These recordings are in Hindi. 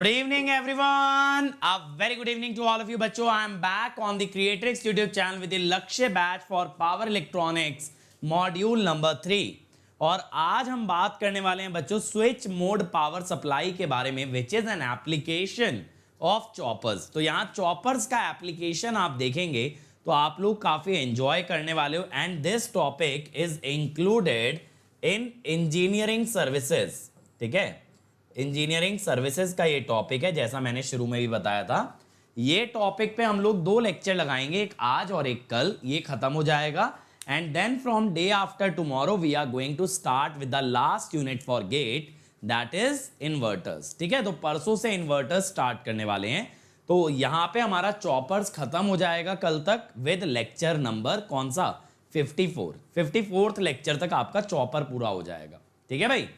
Good evening, everyone. A very good evening to all of you, बच्चों. I am back on the Creatrix YouTube channel with the लक्ष्य batch for Power Electronics module number 3. और आज हम बात करने वाले हैं बच्चों स्विच मोड पावर सप्लाई के बारे में, which is an application of choppers. तो यहाँ चॉपर्स का एप्लीकेशन आप देखेंगे तो आप लोग काफी एंजॉय करने वाले हो. And this topic is included in engineering services. ठीक है, इंजीनियरिंग सर्विसेज का ये टॉपिक है, जैसा मैंने शुरू में भी बताया था. ये टॉपिक पे हम लोग 2 लेक्चर लगाएंगे, एक आज और एक कल. ये खत्म हो जाएगा and then from day after tomorrow we are going to start with the last unit for GATE, that is inverters. ठीक है, तो परसों से इन्वर्टर्स स्टार्ट करने वाले हैं. तो यहां पे हमारा चॉपर्स खत्म हो जाएगा कल तक विद लेक्चर नंबर कौन सा 54th लेक्चर तक आपका चॉपर पूरा हो जाएगा. ठीक है भाई,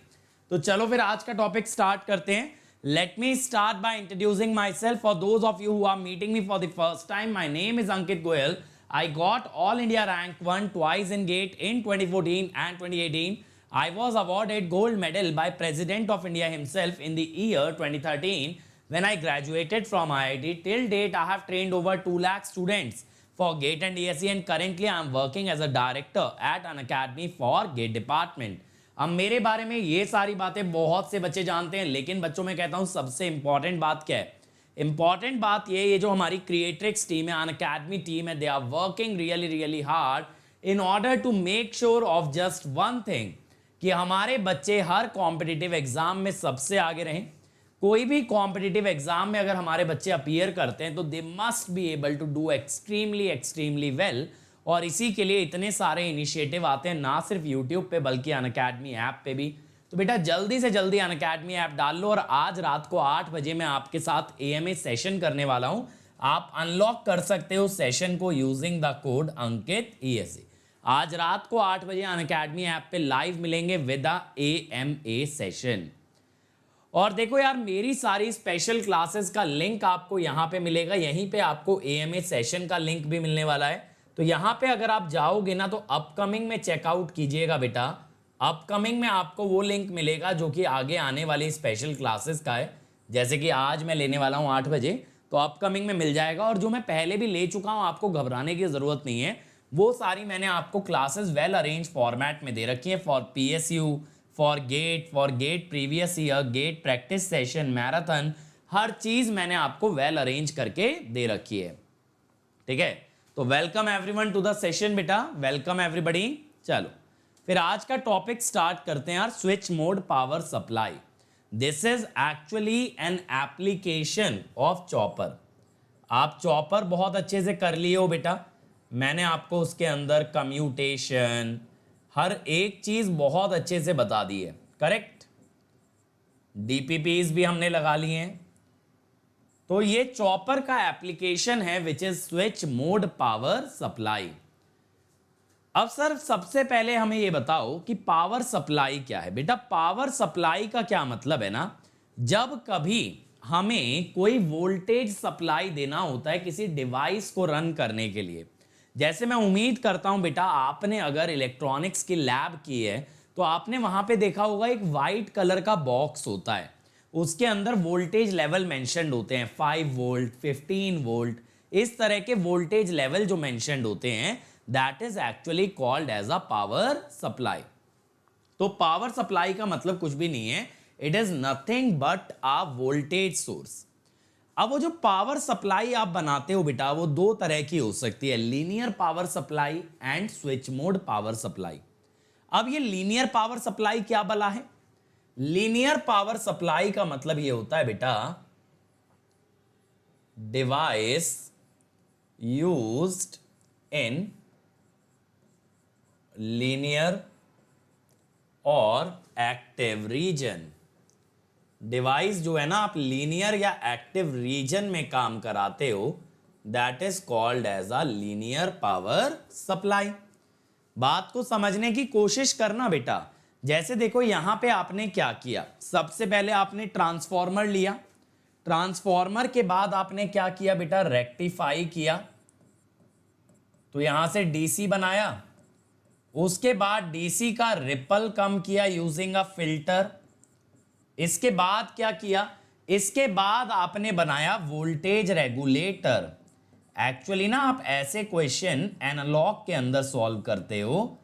तो चलो फिर आज का टॉपिक स्टार्ट करते हैं. Let me start by introducing myself for those of you who are meeting me for the first time. My name is Ankit Goyal. I got All India Rank 1 twice in GATE in 2014 and 2018. I was awarded gold medal by President of India himself in the year 2013 when I graduated from IIT. Till date, I have trained over 2 lakh students for GATE and DSE and currently I am working as a director at an academy for GATE department. अब मेरे बारे में ये सारी बातें बहुत से बच्चे जानते हैं, लेकिन बच्चों में कहता हूँ सबसे इंपॉर्टेंट बात क्या है. इंपॉर्टेंट बात ये जो हमारी क्रिएट्रिक्स टीम है, अनअकैडमी टीम है, they are working really hard in order to make sure of just one thing, कि हमारे बच्चे हर कॉम्पिटिटिव एग्जाम में सबसे आगे रहें. कोई भी कॉम्पिटिटिव एग्जाम में अगर हमारे बच्चे अपीयर करते हैं तो they must be able to do extremely well. और इसी के लिए इतने सारे इनिशिएटिव आते हैं, ना सिर्फ यूट्यूब पे बल्कि अनअकैडमी ऐप पे भी. तो बेटा जल्दी से जल्दी अनअकैडमी ऐप डाल लो. और आज रात को 8 बजे मैं आपके साथ AMA सेशन करने वाला हूं. आप अनलॉक कर सकते हो सेशन को using the code Ankit ESE. आज रात को 8 बजे अनअकैडमी ऐप पे लाइव मिलेंगे विद द AMA सेशन. और देखो यार, मेरी सारी स्पेशल क्लासेस का लिंक आपको यहाँ पे मिलेगा. यहीं पे आपको AMA सेशन का लिंक भी मिलने वाला है. तो यहाँ पे अगर आप जाओगे ना तो अपकमिंग में चेकआउट कीजिएगा बेटा. अपकमिंग में आपको वो लिंक मिलेगा जो कि आगे आने वाली स्पेशल क्लासेस का है. जैसे कि आज मैं लेने वाला हूँ 8 बजे, तो अपकमिंग में मिल जाएगा. और जो मैं पहले भी ले चुका हूँ, आपको घबराने की ज़रूरत नहीं है. वो सारी मैंने आपको क्लासेस वेल अरेंज फॉर्मेट में दे रखी है for PSU, for GATE previous year, GATE practice session, marathon. हर चीज़ मैंने आपको वेल अरेंज करके दे रखी है. ठीक है, तो welcome everyone to the session बेटा, वेलकम एवरीबॉडी. चलो फिर आज का टॉपिक स्टार्ट करते हैं यार. Switch mode power supply, this is actually an application of chopper. आप चॉपर बहुत अच्छे से कर लिए हो बेटा. मैंने आपको उसके अंदर कम्यूटेशन हर एक चीज बहुत अच्छे से बता दी है. करेक्ट, DPPs भी हमने लगा लिए हैं. तो ये चॉपर का एप्लीकेशन है which is switch mode power supply. अब सर सबसे पहले हमें ये बताओ कि पावर सप्लाई क्या है. बेटा पावर सप्लाई का क्या मतलब है ना, जब कभी हमें कोई वोल्टेज सप्लाई देना होता है किसी डिवाइस को रन करने के लिए. जैसे मैं उम्मीद करता हूं बेटा आपने अगर इलेक्ट्रॉनिक्स की लैब की है तो आपने वहां पे देखा होगा एक वाइट कलर का बॉक्स होता है. उसके अंदर वोल्टेज लेवल मेंशन्ड होते हैं, 5 वोल्ट, 15 वोल्ट, इस तरह के वोल्टेज लेवल जो मेंशन्ड होते हैं, that is actually called as a power supply. तो पावर सप्लाई का मतलब कुछ भी नहीं है, it is nothing but a voltage source. अब वो जो पावर सप्लाई आप बनाते हो बेटा वो 2 तरह की हो सकती है, linear power supply and switch mode power supply. अब ये लीनियर पावर सप्लाई क्या बला है? लीनियर पावर सप्लाई का मतलब ये होता है बेटा डिवाइस यूज्ड इन लीनियर और एक्टिव रीजन. डिवाइस जो है ना आप लीनियर या एक्टिव रीजन में काम कराते हो, that is called as a linear power supply. बात को समझने की कोशिश करना बेटा. जैसे देखो यहां पे आपने क्या किया, सबसे पहले आपने ट्रांसफॉर्मर लिया. ट्रांसफॉर्मर के बाद आपने क्या किया बेटा, रेक्टिफाई किया. तो यहां से DC बनाया. उसके बाद DC का रिपल कम किया यूजिंग अ फिल्टर. इसके बाद क्या किया, इसके बाद आपने बनाया वोल्टेज रेगुलेटर। एक्चुअली ना आप ऐसे क्वेश्चन एनालॉग के अंदर सॉल्व करते हो।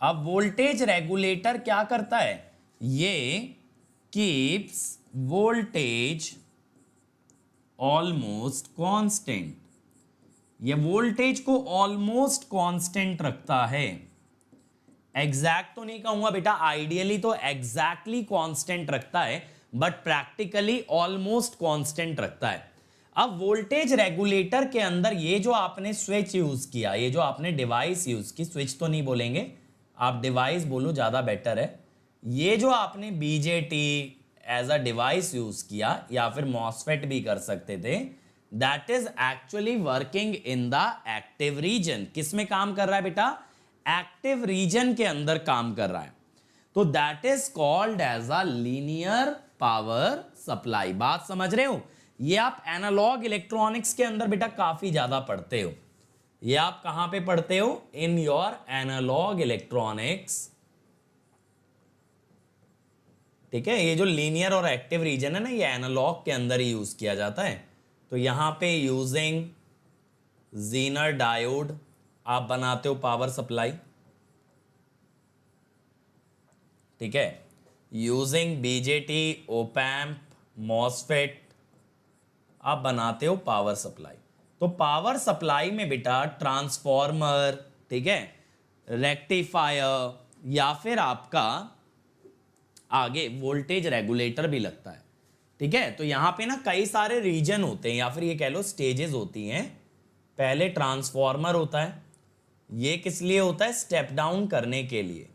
अब वोल्टेज रेगुलेटर क्या करता है, ये कीप्स वोल्टेज ऑलमोस्ट कांस्टेंट, ये वोल्टेज को ऑलमोस्ट कांस्टेंट रखता है। एग्जैक्ट तो नहीं कहूंगा बेटा, आइडियली तो एग्जैक्टली कांस्टेंट रखता है, बट प्रैक्टिकली ऑलमोस्ट कांस्टेंट रखता है। अब वोल्टेज रेगुलेटर के अंदर ये जो आपने स्विच यूज किया, ये जो आपने डिवाइस यूज की, स्विच तो नहीं बोलेंगे, आप डिवाइस बोलो ज्यादा बेटर है। ये जो आपने BJT as a device use किया, या फिर मॉसफेट भी कर सकते थे, that is actually working in the active region. किस में काम कर रहा है बेटा, एक्टिव रीजन के अंदर काम कर रहा है। तो that is called as a linear power supply. बात समझ रहे हो, ये आप एनालॉग इलेक्ट्रॉनिक्स के अंदर बेटा काफी ज्यादा पढ़ते हो। ये आप कहां पे पढ़ते हो, इन योर एनालॉग इलेक्ट्रॉनिक्स। ठीक है, ये जो लीनियर और एक्टिव रीजन है ना, ये एनालॉग के अंदर ही यूज किया जाता है। तो यहां पे यूजिंग जीनर डायोड आप बनाते हो पावर सप्लाई। ठीक है, यूजिंग बीजेटी, ओपैम्प, मॉसफेट आप बनाते हो पावर सप्लाई। तो पावर सप्लाई में बेटा ट्रांसफॉर्मर, ठीक है, रेक्टिफायर, या फिर आपका आगे वोल्टेज रेगुलेटर भी लगता है। ठीक है, तो यहां पे ना कई सारे रीजन होते हैं, या फिर ये कह लो स्टेजेस होती हैं। पहले ट्रांसफॉर्मर होता है, ये किस लिए होता है, स्टेप डाउन करने के लिए।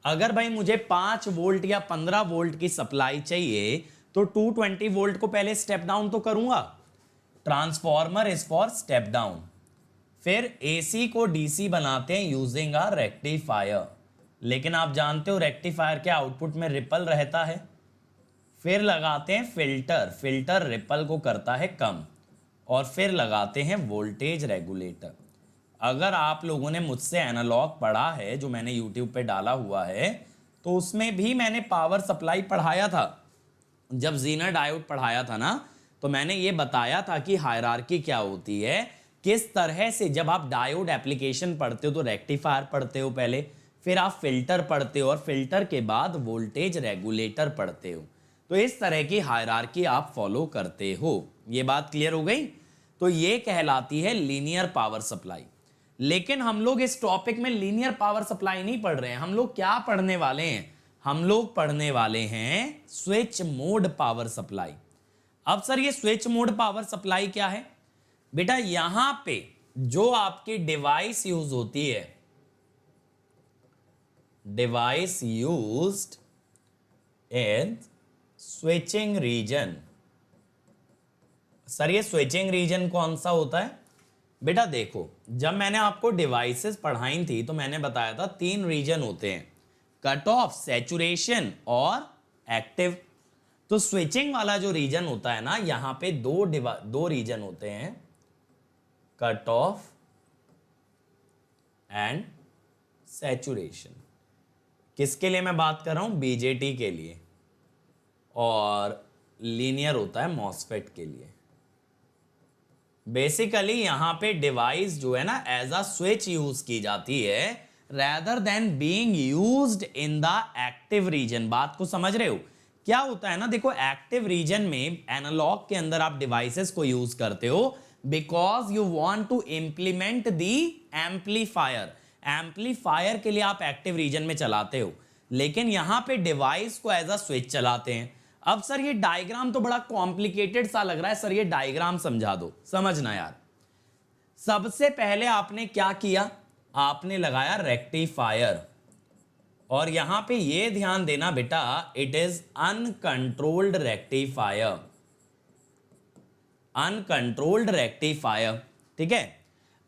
अगर भाई मुझे 5 वोल्ट या 15 वोल्ट की सप्लाई चाहिए, तो 220 वोल्ट को पहले स्टेप डाउन तो करूंगा। Transformer is for step down. फिर एसी को डीसी बनाते हैं यूजिंग अ रेक्टिफायर, लेकिन आप जानते हो रेक्टिफायर के आउटपुट में रिपल रहता है। फिर लगाते हैं फिल्टर, फिल्टर रिपल को करता है कम, और फिर लगाते हैं वोल्टेज रेगुलेटर। अगर आप लोगों ने मुझसे एनालॉग पढ़ा है, जो मैंने यूट्यूब पे डाला हुआ है, तो उसमें भी मैंने पावर सप्लाई पढ़ाया था। जब जीनर डायोड पढ़ाया था ना, तो मैंने ये बताया था कि हायरार्की क्या होती है, किस तरह से जब आप डायोड एप्लीकेशन पढ़ते हो तो रेक्टिफायर पढ़ते हो पहले, फिर आप फिल्टर पढ़ते हो, और फिल्टर के बाद वोल्टेज रेगुलेटर पढ़ते हो। तो इस तरह की हायरार्की आप फॉलो करते हो। ये बात क्लियर हो गई। तो ये कहलाती है लीनियर पावर सप्लाई। लेकिन हम लोग इस टॉपिक में लीनियर पावर सप्लाई नहीं पढ़ रहे हैं। हम लोग क्या पढ़ने वाले हैं, हम लोग पढ़ने वाले हैं स्विच मोड पावर सप्लाई। अब सर ये स्विच मोड पावर सप्लाई क्या है बेटा, यहां पे जो आपकी डिवाइस यूज होती है, device used in switching region. Sir ये स्विचिंग रीजन कौन सा होता है बेटा, देखो जब मैंने आपको डिवाइसेस पढ़ाई थी तो मैंने बताया था 3 रीजन होते हैं, कट ऑफ, सैचुरेशन और एक्टिव। तो स्विचिंग वाला जो रीजन होता है ना, यहां पे दो रीजन होते हैं, कट ऑफ एंड सैचुरेशन। किसके लिए मैं बात कर रहा हूं, बीजेटी के लिए, और लीनियर होता है मॉसफेट के लिए। बेसिकली यहां पे डिवाइस जो है ना एज अ स्विच यूज की जाती है, rather than being used in the active reason. बात को समझ रहे हो, क्या होता है ना, देखो एक्टिव रीजन में एनालॉग के अंदर आप डिवाइसेस को यूज करते हो because you want to implement the amplifier. Amplifier के लिए आप एक्टिव रीजन में चलाते हो, लेकिन यहां पे डिवाइस को एज अ स्विच चलाते हैं। अब सर ये डायग्राम तो बड़ा कॉम्प्लिकेटेड सा लग रहा है, सर ये डायग्राम समझा दो, समझना यार। सबसे पहले आपने क्या किया, आपने लगाया रेक्टिफायर, और यहां पे ये ध्यान देना बेटा, it is uncontrolled rectifier, uncontrolled rectifier. ठीक है,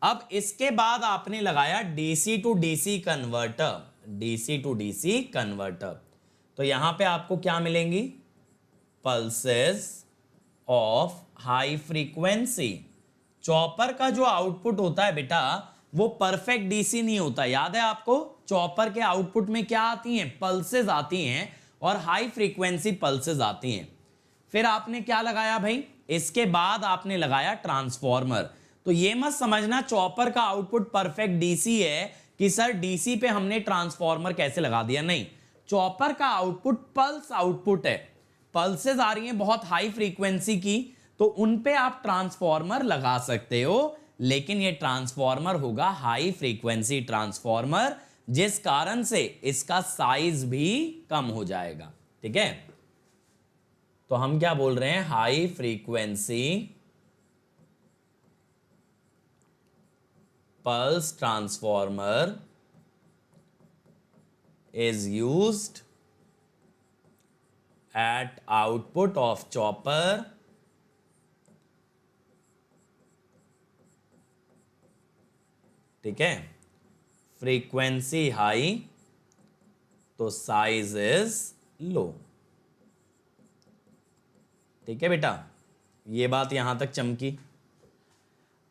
अब इसके बाद आपने लगाया DC to DC converter, DC to DC converter. तो यहां पे आपको क्या मिलेंगी, pulses of high frequency. Chopper का जो आउटपुट होता है बेटा, वो परफेक्ट डीसी नहीं होता, याद है आपको। चॉपर के आउटपुट में क्या आती हैं, पल्सेस आती हैं, और हाई फ्रीक्वेंसी पल्सेस आती हैं। फिर आपने क्या लगाया भाई, इसके बाद आपने लगाया ट्रांसफॉर्मर। तो ये मत समझना चॉपर का आउटपुट परफेक्ट डीसी है कि सर डीसी पे हमने ट्रांसफॉर्मर कैसे लगा दिया, नहीं, चॉपर का आउटपुट पल्स आउटपुट है, पल्सेस आ रही हैं बहुत हाई फ्रीक्वेंसी की, तो उन पे आप ट्रांसफॉर्मर लगा सकते हो, लेकिन ये ट्रांसफॉर्मर होगा हाई फ्रीक्वेंसी ट्रांसफॉर्मर, जिस कारण से इसका साइज भी कम हो जाएगा। ठीक है, तो हम क्या बोल रहे हैं, high frequency pulse transformer is used at output of chopper ठीक है, फ्रीक्वेंसी हाई तो साइज इज लो। ठीक है बेटा, ये बात यहां तक चमकी।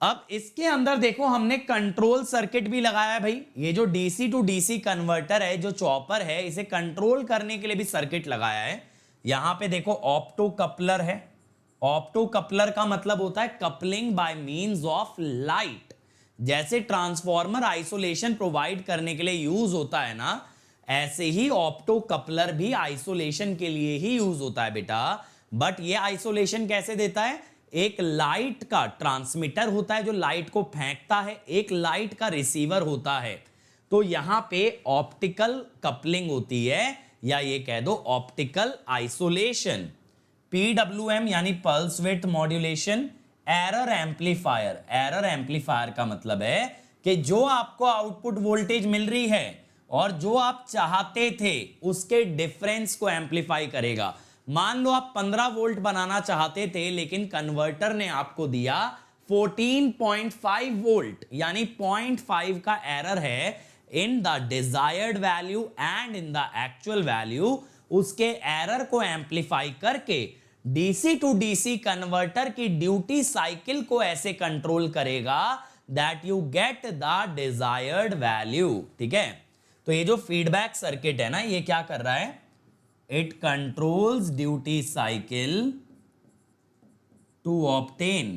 अब इसके अंदर देखो हमने कंट्रोल सर्किट भी लगाया है भाई, ये जो डीसी टू डीसी कन्वर्टर है, जो चॉपर है, इसे कंट्रोल करने के लिए भी सर्किट लगाया है। यहां पे देखो ऑप्टो कपलर है, ऑप्टो कपलर का मतलब होता है coupling by means of light. जैसे ट्रांसफॉर्मर आइसोलेशन प्रोवाइड करने के लिए यूज होता है ना, ऐसे ही ऑप्टो कपलर भी आइसोलेशन के लिए ही यूज होता है बेटा। बट ये आइसोलेशन कैसे देता है, एक लाइट का ट्रांसमीटर होता है जो लाइट को फेंकता है, एक लाइट का रिसीवर होता है, तो यहां पे ऑप्टिकल कपलिंग होती है, या ये कह दो ऑप्टिकल आइसोलेशन। पीडब्ल्यूएम यानी pulse width modulation. Error amplifier, error amplifier का मतलब है कि जो आपको आउटपुट वोल्टेज मिल रही है और जो आप चाहते थे उसके डिफरेंस को एम्पलीफाई करेगा। मान लो आप 15 वोल्ट बनाना चाहते थे, लेकिन कन्वर्टर ने आपको दिया 14.5 वोल्ट, यानी 0.5 का एरर है in the desired value and in the actual value. उसके एरर को एम्पलीफाई करके डीसी टू डीसी कन्वर्टर की ड्यूटी साइकिल को ऐसे कंट्रोल करेगा that you get the desired value. ठीक है, तो ये जो फीडबैक सर्किट है ना, ये क्या कर रहा है, it controls duty cycle to obtain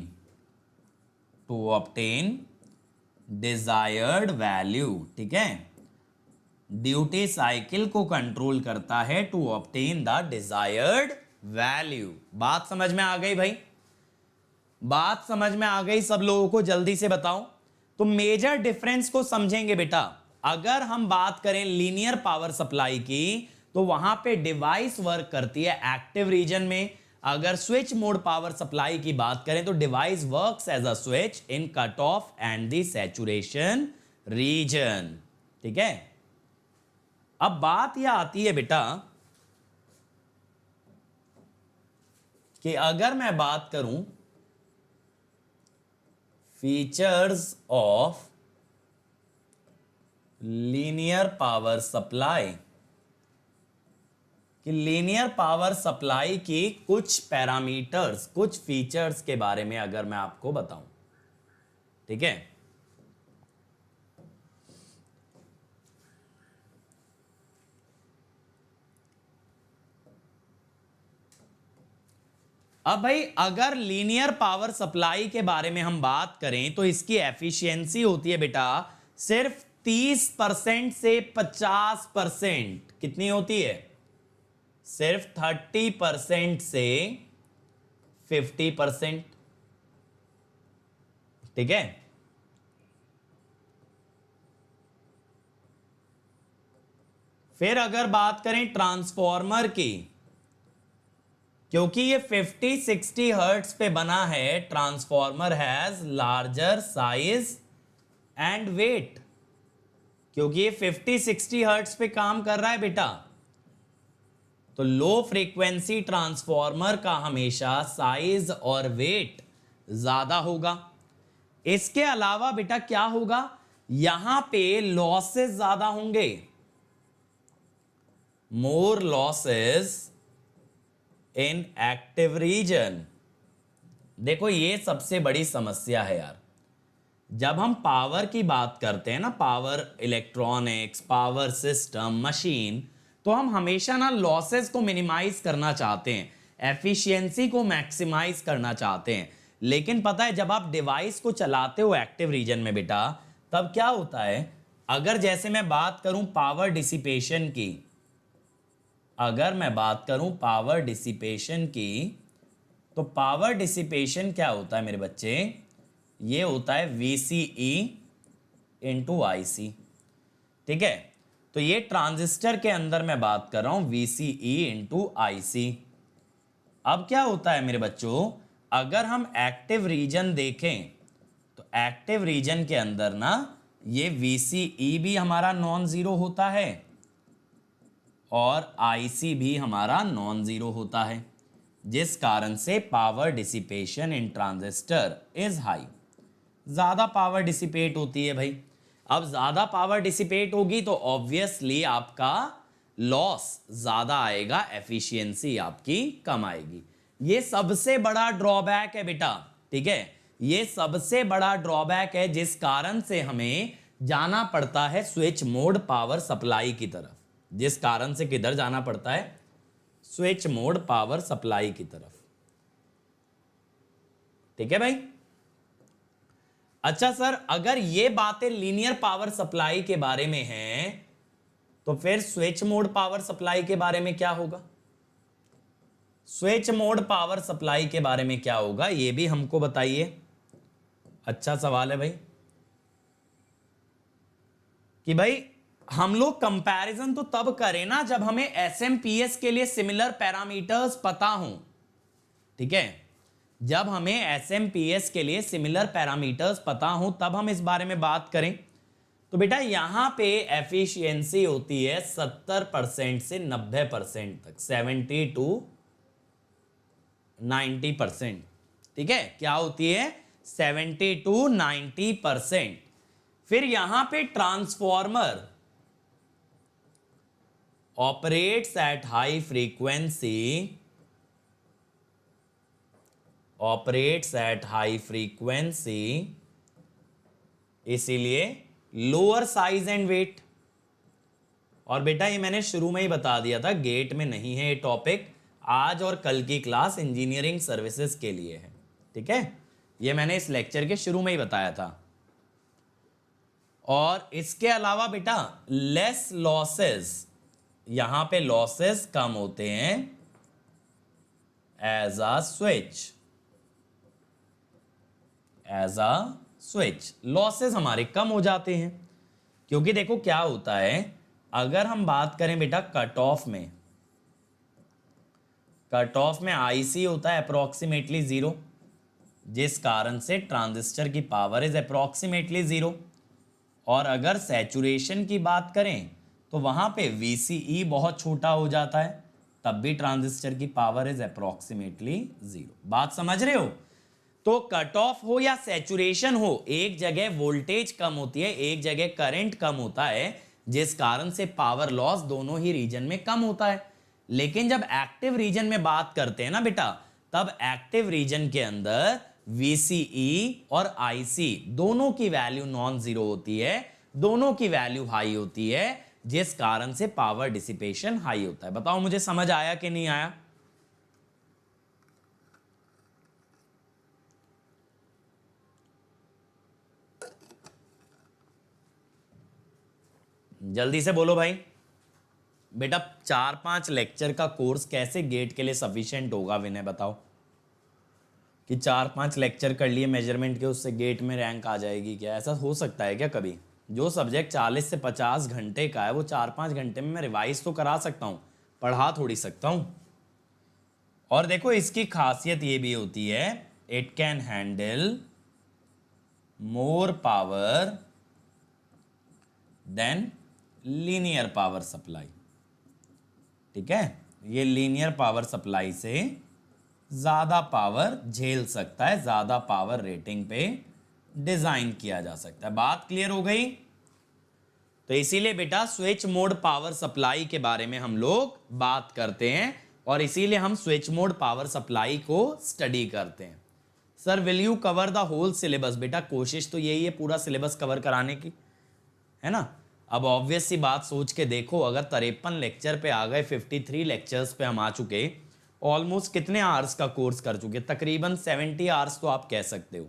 desired value। ठीक है, ड्यूटी साइकिल को कंट्रोल करता है to obtain the desired value. बात समझ में आ गई भाई, बात समझ में आ गई सब लोगों को, जल्दी से बताओ। तो मेजर डिफरेंस को समझेंगे बेटा। अगर हम बात करें लीनियर पावर सप्लाई की, तो वहां पे डिवाइस वर्क करती है एक्टिव रीजन में। अगर स्विच मोड पावर सप्लाई की बात करें तो device works as a switch in cut off and the saturation region. ठीक है, अब बात यह आती है बेटा कि अगर मैं बात करूं features of linear power supply, कि लीनियर पावर सप्लाई की कुछ पैरामीटर्स, कुछ फीचर्स के बारे में अगर मैं आपको बताऊं। ठीक है, अब भाई अगर लीनियर पावर सप्लाई के बारे में हम बात करें तो इसकी एफिशिएंसी होती है बेटा सिर्फ 30% से 50%। कितनी होती है, सिर्फ 30% से 50%। ठीक है, फिर अगर बात करें ट्रांसफॉर्मर की, क्योंकि ये 50-60 हर्ट्ज पे बना है, transformer has larger size and weight, क्योंकि ये 50-60 हर्ट्ज पे काम कर रहा है बेटा, तो लो फ्रीक्वेंसी ट्रांसफॉर्मर का हमेशा साइज और वेट ज्यादा होगा। इसके अलावा बेटा क्या होगा, यहां पे लॉसेस ज्यादा होंगे, मोर लॉसेस इन एक्टिव रीजन। देखो ये सबसे बड़ी समस्या है यार, जब हम पावर की बात करते हैं ना, power electronics, power system, machine, तो हम हमेशा ना लॉसेस को मिनिमाइज करना चाहते हैं। एफिशिएंसी को मैक्सिमाइज करना चाहते हैं। लेकिन पता है जब आप डिवाइस को चलाते हो एक्टिव रीजन में बेटा, तब क्या होता है, अगर जैसे मैं बात करूं पावर डिसिपेशन की, अगर मैं बात करूं पावर डिसिपेशन की, तो पावर डिसिपेशन क्या होता है मेरे बच्चे, ये होता है VCE इंटू IC। ठीक है, तो ये ट्रांजिस्टर के अंदर मैं बात कर रहा हूं VCE इंटू IC। अब क्या होता है मेरे बच्चों, अगर हम एक्टिव रीजन देखें तो एक्टिव रीजन के अंदर ना ये VCE भी हमारा नॉन जीरो होता है और IC भी हमारा नॉन जीरो होता है, जिस कारण से power dissipation in transistor is high. ज्यादा पावर डिसिपेट होती है भाई। अब ज्यादा पावर डिसिपेट होगी तो ऑब्वियसली आपका लॉस ज्यादा आएगा, एफिशिएंसी आपकी कम आएगी। ये सबसे बड़ा ड्रॉबैक है बेटा। ठीक है, ये सबसे बड़ा ड्रॉबैक है जिस कारण से हमें जाना पड़ता है स्विच मोड पावर सप्लाई की तरफ, जिस कारण से किधर जाना पड़ता है, स्विच मोड पावर सप्लाई की तरफ। ठीक है भाई। अच्छा सर, अगर ये बातें लीनियर पावर सप्लाई के बारे में हैं तो फिर स्विच मोड पावर सप्लाई के बारे में क्या होगा, स्विच मोड पावर सप्लाई के बारे में क्या होगा, ये भी हमको बताइए। अच्छा सवाल है भाई कि भाई हम लोग कंपैरिजन तो तब करें ना जब हमें SMPS के लिए सिमिलर पैरामीटर्स पता हो। ठीक है, जब हमें SMPS के लिए सिमिलर पैरामीटर्स पता हो तब हम इस बारे में बात करें। तो बेटा यहां पे एफिशिएंसी होती है 70% से 90% तक, 70 to 90%। ठीक है, क्या होती है, 70 to 90%। फिर यहां पे transformer operates at high frequency, operates at high frequency, इसीलिए लोअर साइज एंड वेट। और बेटा ये मैंने शुरू में ही बता दिया था, गेट में नहीं है ये टॉपिक, आज और कल की क्लास इंजीनियरिंग सर्विसेज के लिए है। ठीक है, ये मैंने इस लेक्चर के शुरू में ही बताया था। और इसके अलावा बेटा लेस लॉसेस, यहां पे लॉसेस कम होते हैं as a switch, as a switch losses हमारे कम हो जाते हैं। क्योंकि देखो क्या होता है, अगर हम बात करें बेटा कट ऑफ में, कट ऑफ में IC होता है अप्रोक्सीमेटली 0, जिस कारण से ट्रांजिस्टर की पावर इज अप्रोक्सीमेटली 0। और अगर सैचुरेशन की बात करें तो वहां पे VCE बहुत छोटा हो जाता है, तब भी ट्रांजिस्टर की पावर इज अप्रोक्सीमेटली 0। बात समझ रहे हो? तो कट ऑफ हो या सैचुरेशन हो, एक जगह वोल्टेज कम होती है, एक जगह करंट कम होता है, जिस कारण से पावर लॉस दोनों ही रीजन में कम होता है। लेकिन जब एक्टिव रीजन में बात करते हैं ना बेटा, तब एक्टिव रीजन के अंदर VCE और IC दोनों की वैल्यू नॉन जीरो होती है, दोनों की वैल्यू हाई होती है, जिस कारण से पावर डिसिपेशन हाई होता है। बताओ मुझे समझ आया कि नहीं आया? जल्दी से बोलो भाई। बेटा 4-5 लेक्चर का कोर्स कैसे गेट के लिए सफिशिएंट होगा, विनय बताओ। कि 4-5 लेक्चर कर लिए मेजरमेंट के, उससे गेट में रैंक आ जाएगी क्या? ऐसा हो सकता है क्या कभी? जो सब्जेक्ट 40 से 50 घंटे का है वो 4-5 घंटे में मैं रिवाइज तो करा सकता हूँ, पढ़ा थोड़ी सकता हूँ। और देखो इसकी खासियत ये भी होती है, it can handle more power than linear power supply. ठीक है, ये लीनियर पावर सप्लाई से ज्यादा पावर झेल सकता है, ज्यादा पावर रेटिंग पे डिजाइन किया जा सकता है। बात क्लियर हो गई? तो इसीलिए बेटा स्विच मोड पावर सप्लाई के बारे में हम लोग बात करते हैं और इसीलिए हम स्विच मोड पावर सप्लाई को स्टडी करते हैं। Sir will you cover the whole syllabus? बेटा कोशिश तो यही है पूरा सिलेबस कवर कराने की, है ना। अब ऑब्वियस सी बात सोच के देखो, अगर 53 लेक्चर पे आ गए, 53 लेक्चर्स पे हम आ चुके, ऑलमोस्ट कितने आवर्स का कोर्स कर चुके, तकरीबन 70 आवर्स तो आप कह सकते हो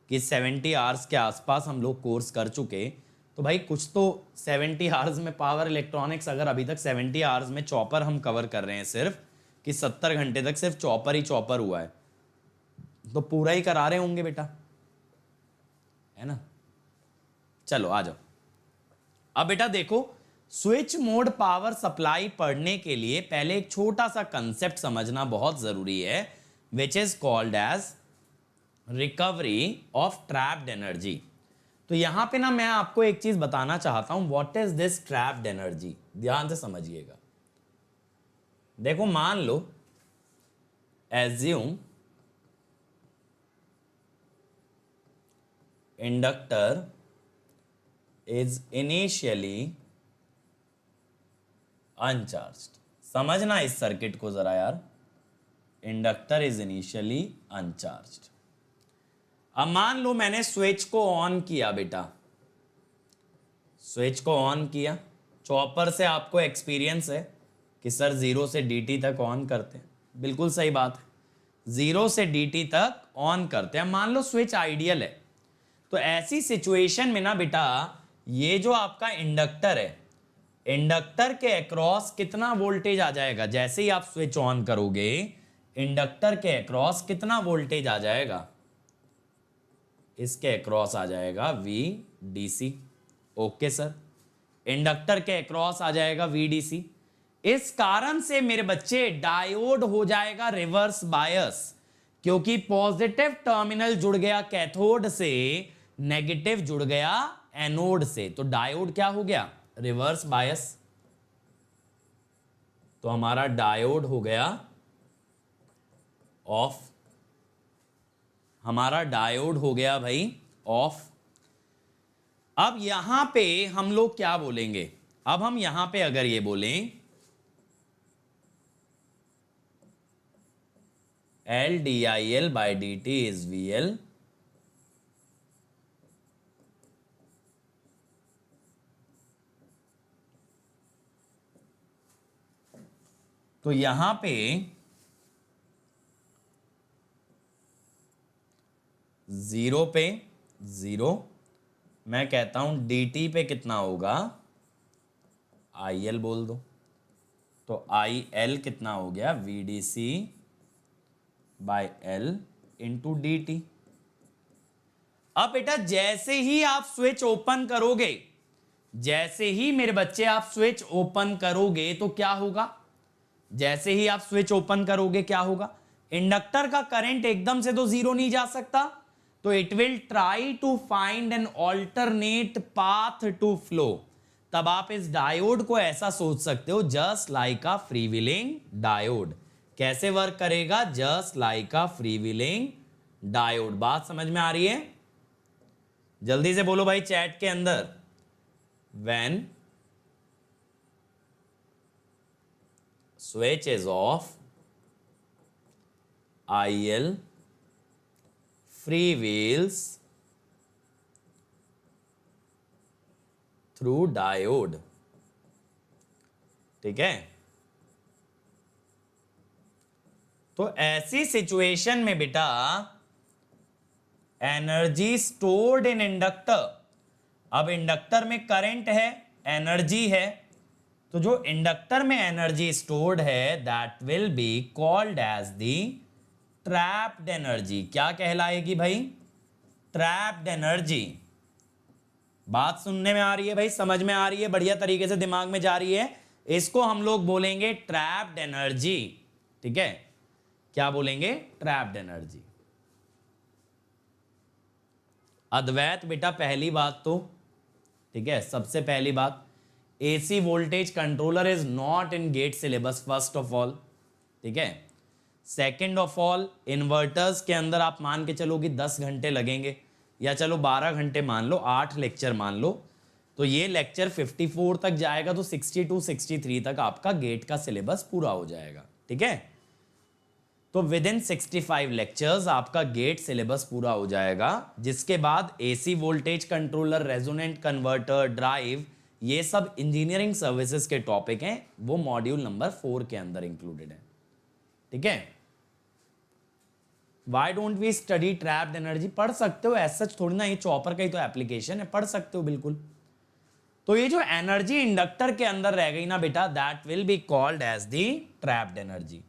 कि 70 आवर्स के आसपास हम लोग कोर्स कर चुके। तो भाई कुछ तो 70 आवर्स में पावर इलेक्ट्रॉनिक्स, अगर अभी तक 70 आवर्स में चॉपर हम कवर कर रहे हैं सिर्फ, कि 70 घंटे तक सिर्फ चॉपर ही चॉपर हुआ है, तो पूरा ही करा रहे होंगे बेटा, है ना। चलो आ जाओ। अब बेटा देखो, स्विच मोड पावर सप्लाई पढ़ने के लिए पहले एक छोटा सा कंसेप्ट समझना बहुत जरूरी है, which is called as recovery of trapped energy. तो यहां पे ना मैं आपको एक चीज बताना चाहता हूं, what is this trapped energy, ध्यान से समझिएगा। देखो मान लो, assume inductor is initially uncharged. समझना इस सर्किट को जरा यार, इंडक्टर इज इनिशियली अनचार्ज्ड। अब मान लो मैंने स्विच को ऑन किया बेटा, स्विच को ऑन किया, चॉपर से आपको एक्सपीरियंस है कि सर 0 से dt तक ऑन करते हैं, बिल्कुल सही बात है, 0 से dt तक ऑन करते हैं। मान लो स्विच आइडियल है, तो ऐसी सिचुएशन में ना बेटा ये जो आपका इंडक्टर है, इंडक्टर के अक्रॉस कितना वोल्टेज आ जाएगा, जैसे ही आप स्विच ऑन करोगे इंडक्टर के अक्रॉस कितना वोल्टेज आ जाएगा, इसके अक्रॉस आ जाएगा VDC। ओके सर, इंडक्टर के अक्रॉस आ जाएगा VDC। इस कारण से मेरे बच्चे डायोड हो जाएगा रिवर्स बायस, क्योंकि पॉजिटिव टर्मिनल जुड़ गया कैथोड से, नेगेटिव जुड़ गया एनोड से, तो डायोड क्या हो गया, रिवर्स बायस। तो हमारा डायोड हो गया ऑफ, हमारा डायोड हो गया भाई ऑफ। अब यहां पे हम लोग क्या बोलेंगे, अब हम यहां पे अगर ये बोलें LdIL/dt is VL, तो यहां पे 0 पे 0, मैं कहता हूं dt पे कितना होगा, IL बोल दो, तो IL कितना हो गया, VDC/L इंटू dt। अब बेटा जैसे ही आप स्विच ओपन करोगे, जैसे ही मेरे बच्चे आप स्विच ओपन करोगे तो क्या होगा, जैसे ही आप स्विच ओपन करोगे क्या होगा, इंडक्टर का करंट एकदम से तो 0 नहीं जा सकता, तो it will try to find an alternate path to flow. तब आप इस डायोड को ऐसा सोच सकते हो, just like a freewheeling diode. कैसे वर्क करेगा, just like a freewheeling diode. बात समझ में आ रही है, जल्दी से बोलो भाई चैट के अंदर, when switch is off, IL freewheels through diode। ठीक है, तो ऐसी सिचुएशन में बेटा एनर्जी स्टोर्ड इन इंडक्टर, अब इंडक्टर में करंट है, एनर्जी है, तो जो इंडक्टर में एनर्जी स्टोर्ड है that will be called as the trapped energy. क्या कहलाएगी भाई, ट्रैप्ड एनर्जी। बात सुनने में आ रही है भाई, समझ में आ रही है, बढ़िया तरीके से दिमाग में जा रही है, इसको हम लोग बोलेंगे ट्रैप्ड एनर्जी। ठीक है, क्या बोलेंगे, ट्रैप्ड एनर्जी। अद्वैत बेटा पहली बात तो, ठीक है, सबसे पहली बात, AC voltage controller is not in GATE syllabus first of all. ठीक है, सेकेंड ऑफ ऑल इन्वर्टर्स के अंदर आप मान के चलो कि 10 घंटे लगेंगे, या चलो 12 घंटे मान लो, 8 लेक्चर मान लो, तो ये लेक्चर 54 तक जाएगा, तो 62 63 तक आपका गेट का सिलेबस पूरा हो जाएगा। ठीक है, तो विद इन 65 लेक्चर्स आपका गेट सिलेबस पूरा हो जाएगा, जिसके बाद AC voltage controller, resonant converter, drive, ये सब इंजीनियरिंग सर्विसेज के टॉपिक हैं, वो मॉड्यूल नंबर 4 के अंदर इंक्लूडेड है। ठीक है। Why don't we study trapped energy, पढ़ सकते हो, ऐसा थोड़ी ना, ये चॉपर का ही तो एप्लीकेशन है, पढ़ सकते हो बिल्कुल। तो ये जो एनर्जी इंडक्टर के अंदर रह गई ना बेटा, that will be called as the trapped energy.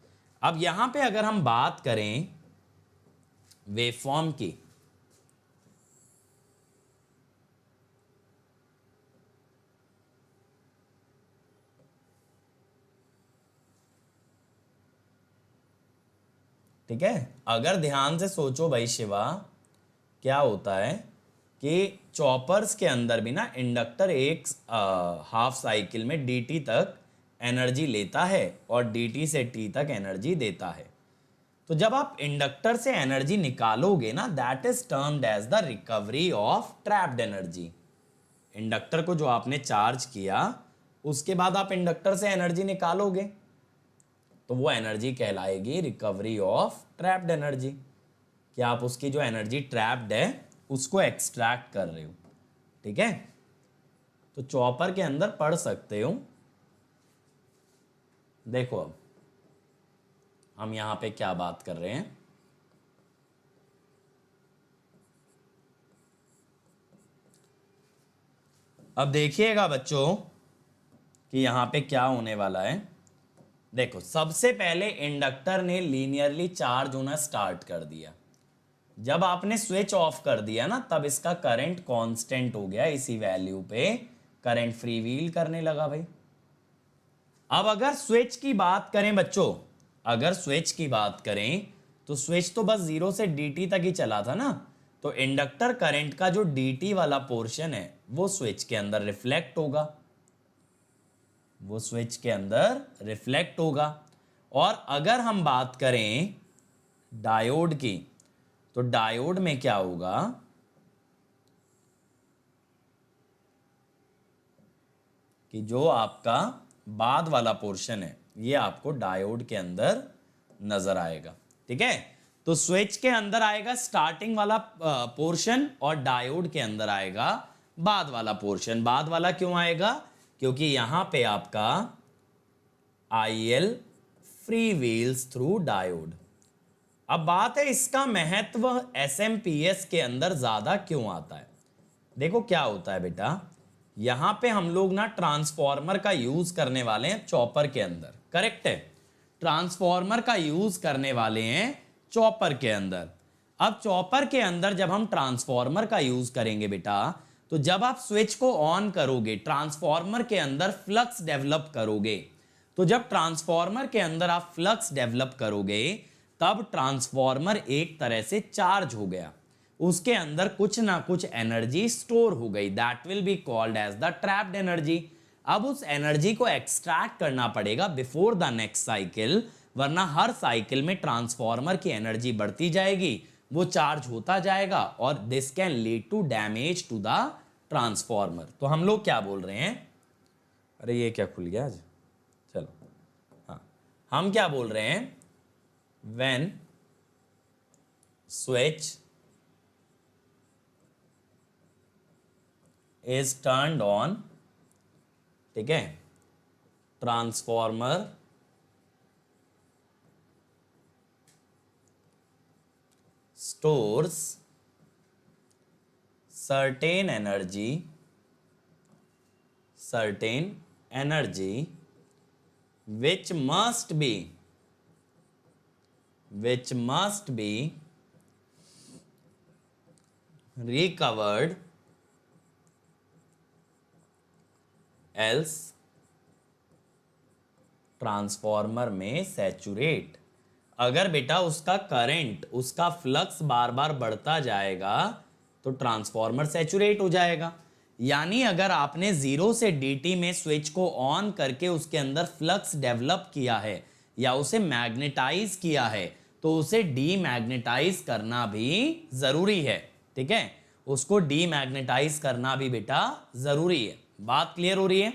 अब यहां पे अगर हम बात करें वेवफॉर्म की, ठीक है, अगर ध्यान से सोचो भाई शिवा, क्या होता है कि चॉपर्स के अंदर भी ना इंडक्टर एक हाफ साइकिल में dt तक एनर्जी लेता है और dt से t तक एनर्जी देता है। तो जब आप इंडक्टर से एनर्जी निकालोगे ना, that is termed as the recovery of trapped energy. Inductor को जो आपने चार्ज किया, उसके बाद आप इंडक्टर से एनर्जी निकालोगे तो वो एनर्जी कहलाएगी रिकवरी ऑफ ट्रैप्ड एनर्जी, कि आप उसकी जो एनर्जी ट्रैप्ड है उसको एक्सट्रैक्ट कर रहे हो। ठीक है, तो चॉपर के अंदर पढ़ सकते हो। देखो अब हम यहां पे क्या बात कर रहे हैं, अब देखिएगा बच्चों कि यहां पे क्या होने वाला है। देखो, सबसे पहले इंडक्टर ने लीनियरली चार्ज होना स्टार्ट कर दिया। जब आपने स्विच ऑफ कर दिया ना, तब इसका करंट कांस्टेंट हो गया, इसी वैल्यू पे करंट फ्री व्हील करने लगा भाई। अब अगर स्विच की बात करें बच्चों, अगर स्विच की बात करें तो स्विच तो बस 0 से dt तक ही चला था ना, तो इंडक्टर करंट का जो dt वाला पोर्शन है वो स्विच के अंदर रिफ्लेक्ट होगा, वो स्विच के अंदर रिफ्लेक्ट होगा। और अगर हम बात करें डायोड की, तो डायोड में क्या होगा कि जो आपका बाद वाला पोर्शन है ये आपको डायोड के अंदर नजर आएगा। ठीक है, तो स्विच के अंदर आएगा स्टार्टिंग वाला पोर्शन और डायोड के अंदर आएगा बाद वाला पोर्शन। बाद वाला क्यों आएगा, क्योंकि यहां पे आपका IL free wheels through diode. अब बात है इसका महत्व SMPS के अंदर ज्यादा क्यों आता है। देखो क्या होता है बेटा, यहां पे हम लोग ना ट्रांसफॉर्मर का यूज करने वाले हैं चॉपर के अंदर, करेक्ट है, ट्रांसफॉर्मर का यूज करने वाले हैं चॉपर के अंदर। अब चॉपर के अंदर जब हम ट्रांसफॉर्मर का यूज करेंगे बेटा, तो जब आप स्विच को ऑन करोगे, ट्रांसफॉर्मर के अंदर फ्लक्स डेवलप करोगे, तो जब ट्रांसफॉर्मर के अंदर आप फ्लक्स डेवलप करोगे तब ट्रांसफॉर्मर एक तरह से चार्ज हो गया, उसके अंदर कुछ ना कुछ एनर्जी स्टोर हो गई, that will be called as the trapped energy. अब उस एनर्जी को एक्सट्रैक्ट करना पड़ेगा बिफोर द नेक्स्ट साइकिल, वरना हर साइकिल में ट्रांसफॉर्मर की एनर्जी बढ़ती जाएगी, वो चार्ज होता जाएगा और this can lead to damage to the transformer. तो हम लोग क्या बोल रहे हैं, अरे ये क्या खुल गया आज, चलो हाँ, हम क्या बोल रहे हैं, when switch is turned on, ठीक है, transformer stores certain energy which must be recovered, else transformer में सैचुरेट। अगर बेटा उसका करंट, उसका फ्लक्स बार बार बढ़ता जाएगा तो ट्रांसफॉर्मर सैचुरेट हो जाएगा। यानी अगर आपने 0 से dt में स्विच को ऑन करके उसके अंदर फ्लक्स डेवलप किया है या उसे मैग्नेटाइज किया है, तो उसे डीमैग्नेटाइज करना भी जरूरी है। ठीक है, उसको डीमैग्नेटाइज करना भी बेटा जरूरी है। बात क्लियर हो रही है,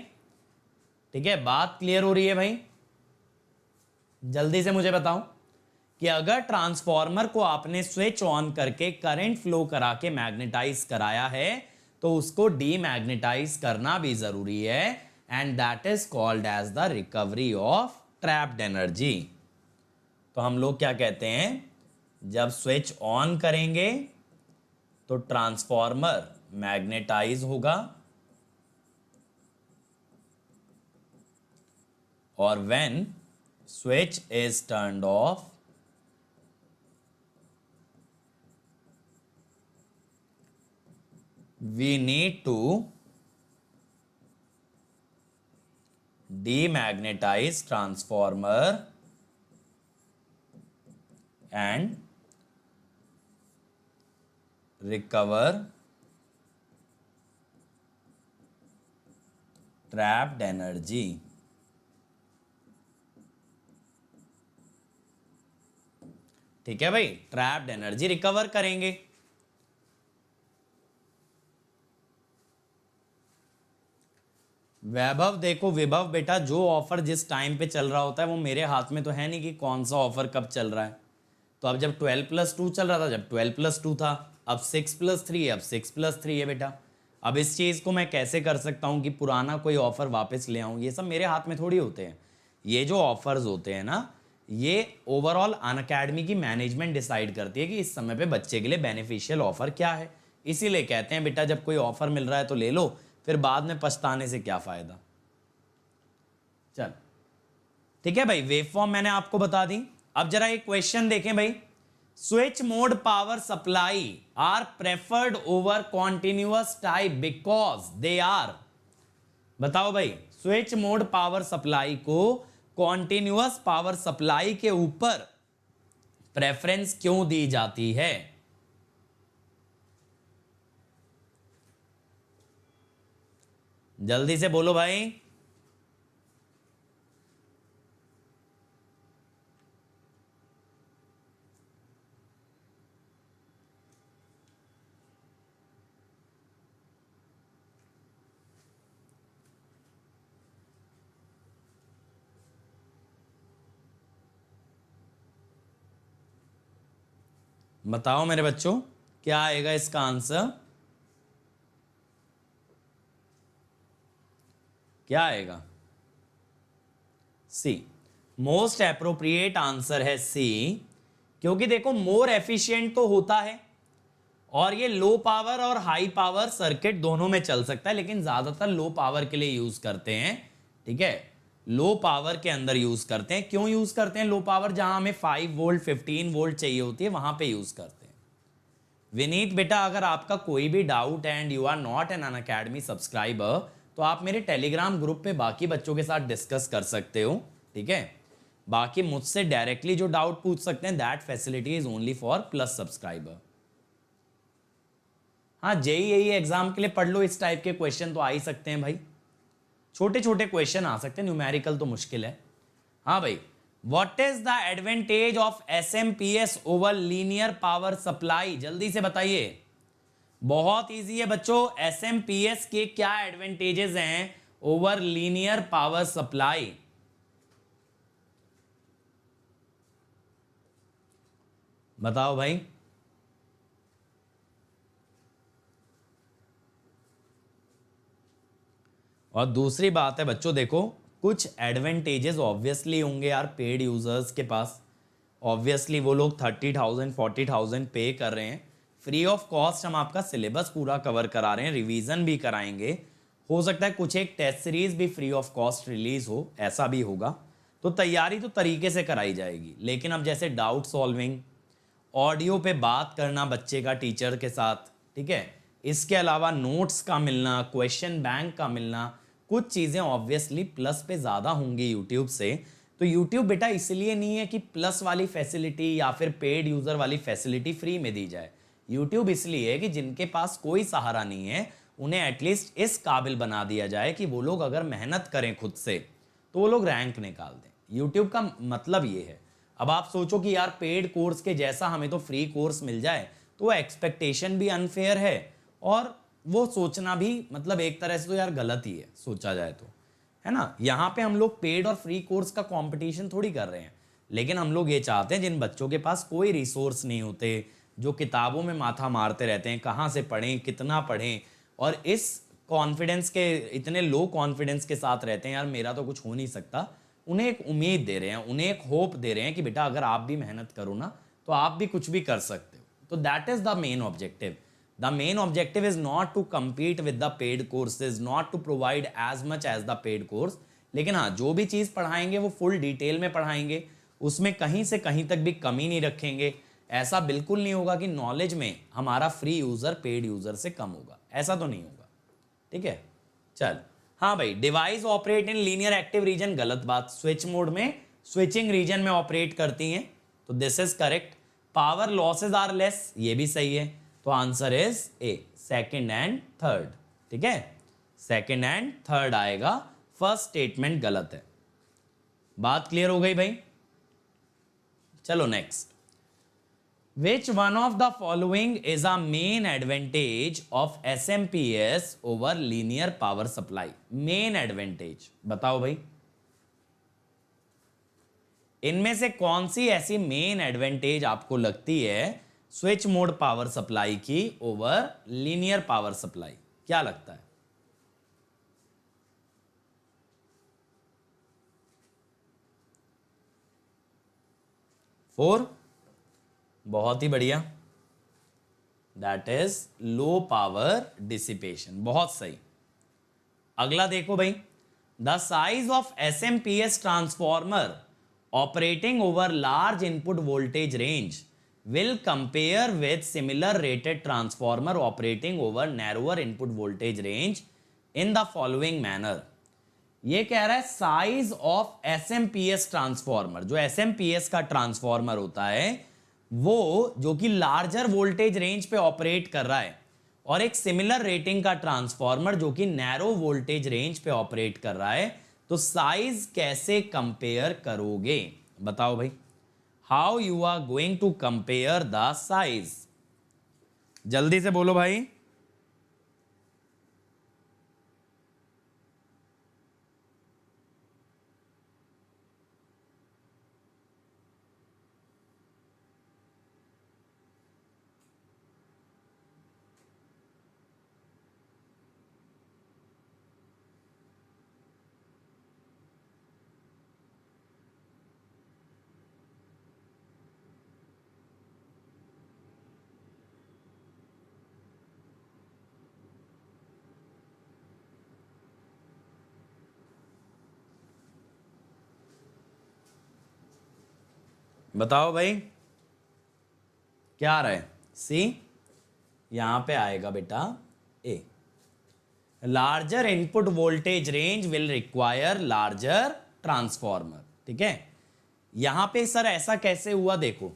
ठीक है, बात क्लियर हो रही है भाई, जल्दी से मुझे बताओ कि अगर ट्रांसफॉर्मर को आपने स्विच ऑन करके करंट फ्लो करा के मैग्नेटाइज कराया है तो उसको डीमैग्नेटाइज करना भी जरूरी है, and that is called as the recovery of trapped energy. तो हम लोग क्या कहते हैं, जब स्विच ऑन करेंगे तो ट्रांसफॉर्मर मैग्नेटाइज होगा और when switch is turned of we need to demagnetize transformer and recover trapped energy. ठीक है भाई, ट्रैप्ड एनर्जी रिकवर करेंगे। वैभव देखो, विभव बेटा, जो ऑफर जिस टाइम पे चल रहा होता है वो मेरे हाथ में तो है नहीं कि कौन सा ऑफर कब चल रहा है। तो अब जब 12+2 चल रहा था, जब 12+2 था, अब 6+3 है, अब 6+3 है बेटा। अब इस चीज़ को मैं कैसे कर सकता हूँ कि पुराना कोई ऑफर वापस ले आऊँ, ये सब मेरे हाथ में थोड़ी होते हैं। ये जो ऑफर्स होते हैं ना, ये ओवरऑल अनअकैडमी की मैनेजमेंट डिसाइड करती है कि इस समय पे बच्चे के लिए बेनिफिशियल ऑफर क्या है। इसीलिए कहते हैं बेटा, जब कोई ऑफर मिल रहा है तो ले लो, फिर बाद में पछताने से क्या फायदा। चल ठीक है भाई, वेव फॉर्म मैंने आपको बता दी। अब जरा एक क्वेश्चन देखें भाई, switch mode power supply are preferred over continuous type because they are, बताओ भाई, स्विच मोड पावर सप्लाई को कॉन्टिन्यूअस पावर सप्लाई के ऊपर प्रेफरेंस क्यों दी जाती है? जल्दी से बोलो भाई। बताओ मेरे बच्चों, क्या आएगा इसका आंसर? क्या आएगा? सी। मोस्ट एप्रोप्रिएट आंसर है सी, क्योंकि देखो मोर एफिशिएंट तो होता है और ये लो पावर और हाई पावर सर्किट दोनों में चल सकता है, लेकिन ज्यादातर लो पावर के लिए यूज करते हैं। ठीक है, लो पावर के अंदर यूज करते हैं। क्यों यूज करते हैं लो पावर? जहां हमें 5 वोल्ट 15 वोल्ट चाहिए होती है, वहां पे यूज करते हैं। विनीत बेटा, अगर आपका कोई भी doubt and you are not an Unacademy subscriber, तो आप मेरे टेलीग्राम ग्रुप पे बाकी बच्चों के साथ डिस्कस कर सकते हो। ठीक है, बाकी मुझसे डायरेक्टली जो डाउट पूछ सकते हैं, that facility is only for plus subscriber. हाँ, जेईई एग्जाम के लिए पढ़ लो, इस टाइप के क्वेश्चन तो आ ही सकते हैं भाई, छोटे छोटे क्वेश्चन आ सकते हैं, न्यूमेरिकल तो मुश्किल है। हाँ भाई, what is the advantage of SMPS over linear power supply? जल्दी से बताइए। बहुत इजी है बच्चों, एसएमपीएस के क्या एडवांटेजेस हैं ओवर लीनियर पावर सप्लाई? बताओ भाई। और दूसरी बात है बच्चों, देखो कुछ एडवांटेजेस ऑब्वियसली होंगे यार पेड यूजर्स के पास। ऑब्वियसली वो लोग 30,000 40,000 पे कर रहे हैं, फ्री ऑफ कॉस्ट हम आपका सिलेबस पूरा कवर करा रहे हैं, रिवीजन भी कराएंगे। हो सकता है कुछ एक टेस्ट सीरीज भी फ्री ऑफ कॉस्ट रिलीज हो, ऐसा भी होगा। तो तैयारी तो तरीके से कराई जाएगी, लेकिन अब जैसे डाउट सॉल्विंग, ऑडियो पे बात करना बच्चे का टीचर के साथ, ठीक है, इसके अलावा नोट्स का मिलना, क्वेश्चन बैंक का मिलना, कुछ चीज़ें ऑब्वियसली प्लस पे ज़्यादा होंगी यूट्यूब से। तो यूट्यूब बेटा इसलिए नहीं है कि प्लस वाली फैसिलिटी या फिर पेड यूज़र वाली फैसिलिटी फ्री में दी जाए। यूट्यूब इसलिए है कि जिनके पास कोई सहारा नहीं है, उन्हें एटलीस्ट इस काबिल बना दिया जाए कि वो लोग अगर मेहनत करें खुद से तो वो लोग रैंक निकाल दें। यूट्यूब का मतलब ये है। अब आप सोचो कि यार पेड कोर्स के जैसा हमें तो फ्री कोर्स मिल जाए, तो वो एक्सपेक्टेशन भी अनफेयर है और वो सोचना भी मतलब एक तरह से तो यार गलत ही है, सोचा जाए तो, है ना। यहाँ पे हम लोग पेड और फ्री कोर्स का कंपटीशन थोड़ी कर रहे हैं, लेकिन हम लोग ये चाहते हैं जिन बच्चों के पास कोई रिसोर्स नहीं होते, जो किताबों में माथा मारते रहते हैं, कहाँ से पढ़ें, कितना पढ़ें, और इस कॉन्फिडेंस के, इतने लो कॉन्फिडेंस के साथ रहते हैं यार मेरा तो कुछ हो नहीं सकता, उन्हें एक उम्मीद दे रहे हैं, उन्हें एक होप दे रहे हैं कि बेटा अगर आप भी मेहनत करो ना तो आप भी कुछ भी कर सकते हो। तो that is the main objective. The main objective is not to compete with the paid courses, not to provide as much as the paid course, लेकिन हाँ जो भी चीज़ पढ़ाएंगे वो फुल डिटेल में पढ़ाएंगे, उसमें कहीं से कहीं तक भी कमी नहीं रखेंगे। ऐसा बिल्कुल नहीं होगा कि नॉलेज में हमारा फ्री यूज़र पेड यूज़र से कम होगा, ऐसा तो नहीं होगा। ठीक है, चल हाँ भाई, device operate in linear active region, गलत बात, स्विच मोड में स्विचिंग रीजन में ऑपरेट करती हैं, तो this is correct. Power losses are less, ये भी सही है, तो answer is A, second and third. ठीक है, सेकंड एंड थर्ड आएगा, फर्स्ट स्टेटमेंट गलत है। बात क्लियर हो गई भाई? चलो next, Which one of the following is a main advantage of SMPS over linear power supply? Main advantage बताओ भाई, इनमें से कौन सी ऐसी मेन एडवांटेज आपको लगती है स्विच मोड पावर सप्लाई की ओवर लीनियर पावर सप्लाई? क्या लगता है? फोर, बहुत ही बढ़िया, that is low power dissipation, बहुत सही। अगला देखो भाई, the size of SMPS transformer operating over large input voltage range will compare with similar rated transformer operating over narrower input voltage range in the following manner. ये कह रहा है साइज ऑफ SMPS ट्रांसफॉर्मर, जो SMPS का ट्रांसफॉर्मर होता है वो जो कि लार्जर वोल्टेज रेंज पे ऑपरेट कर रहा है, और एक सिमिलर रेटिंग का ट्रांसफॉर्मर जो कि नैरो वोल्टेज रेंज पे ऑपरेट कर रहा है, तो साइज कैसे कंपेयर करोगे? बताओ भाई, how you are going to compare the size? जल्दी से बोलो भाई। बताओ भाई, क्या आ रहा है? सी, यहां पे आएगा बेटा a, larger input voltage range will require larger transformer. ठीक है, यहां पे सर ऐसा कैसे हुआ? देखो,